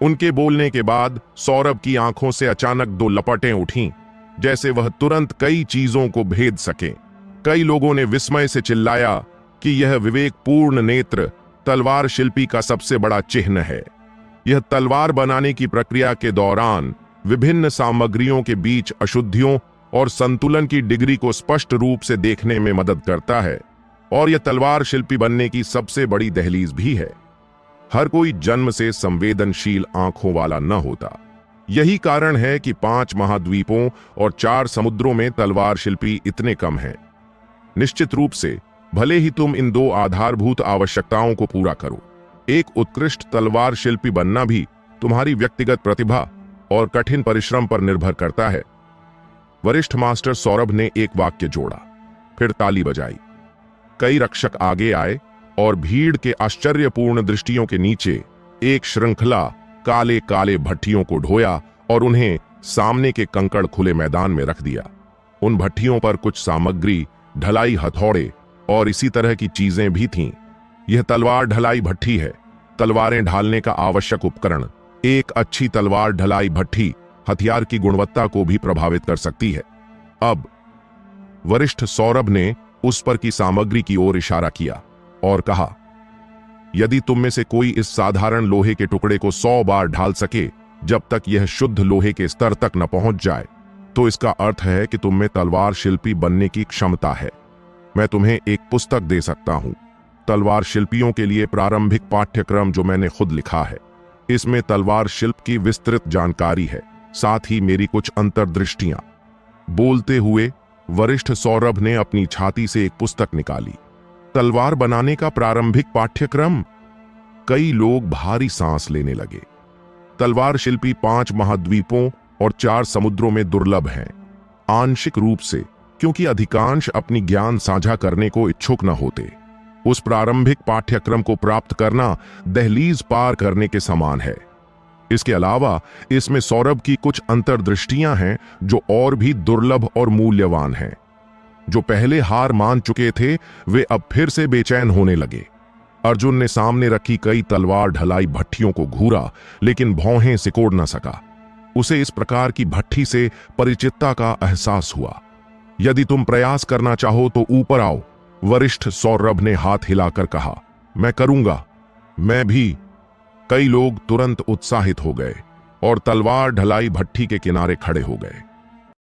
उनके बोलने के बाद सौरभ की आंखों से अचानक दो लपटें उठीं, जैसे वह तुरंत कई चीजों को भेद सके। कई लोगों ने विस्मय से चिल्लाया कि यह विवेकपूर्ण नेत्र तलवार शिल्पी का सबसे बड़ा चिन्ह है। यह तलवार बनाने की प्रक्रिया के दौरान विभिन्न सामग्रियों के बीच अशुद्धियों और संतुलन की डिग्री को स्पष्ट रूप से देखने में मदद करता है, और यह तलवार शिल्पी बनने की सबसे बड़ी दहलीज भी है। हर कोई जन्म से संवेदनशील आंखों वाला न होता। यही कारण है कि 5 महाद्वीपों और 4 समुद्रों में तलवार शिल्पी इतने कम हैं। निश्चित रूप से भले ही तुम इन 2 आधारभूत आवश्यकताओं को पूरा करो, एक उत्कृष्ट तलवार शिल्पी बनना भी तुम्हारी व्यक्तिगत प्रतिभा और कठिन परिश्रम पर निर्भर करता है। वरिष्ठ मास्टर सौरभ ने एक वाक्य जोड़ा, फिर ताली बजाई। कई रक्षक आगे आए और भीड़ के आश्चर्यपूर्ण दृष्टियों के नीचे एक श्रृंखला काले काले भट्टियों को ढोया और उन्हें सामने के कंकड़ खुले मैदान में रख दिया। उन भट्टियों पर कुछ सामग्री, ढलाई हथौड़े और इसी तरह की चीजें भी थीं। यह तलवार ढलाई भट्टी है। तलवारें ढालने का आवश्यक उपकरण। एक अच्छी तलवार ढलाई भट्टी हथियार की गुणवत्ता को भी प्रभावित कर सकती है। अब वरिष्ठ सौरभ ने उस पर की सामग्री की ओर इशारा किया और कहा, यदि तुम में से कोई इस साधारण लोहे के टुकड़े को 100 बार ढाल सके जब तक यह शुद्ध लोहे के स्तर तक न पहुंच जाए, तो इसका अर्थ है कि तुम में तलवार शिल्पी बनने की क्षमता है। मैं तुम्हें एक पुस्तक दे सकता हूं, तलवार शिल्पियों के लिए प्रारंभिक पाठ्यक्रम, जो मैंने खुद लिखा है। इसमें तलवार शिल्प की विस्तृत जानकारी है, साथ ही मेरी कुछ अंतर्दृष्टियां। बोलते हुए वरिष्ठ सौरभ ने अपनी छाती से एक पुस्तक निकाली। तलवार बनाने का प्रारंभिक पाठ्यक्रम। कई लोग भारी सांस लेने लगे। तलवार शिल्पी 5 महाद्वीपों और 4 समुद्रों में दुर्लभ हैं, आंशिक रूप से क्योंकि अधिकांश अपनी ज्ञान साझा करने को इच्छुक न होते। उस प्रारंभिक पाठ्यक्रम को प्राप्त करना दहलीज पार करने के समान है। इसके अलावा इसमें सौरभ की कुछ अंतर्दृष्टियां हैं जो और भी दुर्लभ और मूल्यवान हैं। जो पहले हार मान चुके थे वे अब फिर से बेचैन होने लगे। अर्जुन ने सामने रखी कई तलवार ढलाई भट्टियों को घूरा, लेकिन भौहें सिकोड़ न सका। उसे इस प्रकार की भट्टी से परिचितता का एहसास हुआ। यदि तुम प्रयास करना चाहो तो ऊपर आओ, वरिष्ठ सौरभ ने हाथ हिलाकर कहा। मैं करूंगा। मैं भी। कई लोग तुरंत उत्साहित हो गए और तलवार ढलाई भट्टी के किनारे खड़े हो गए।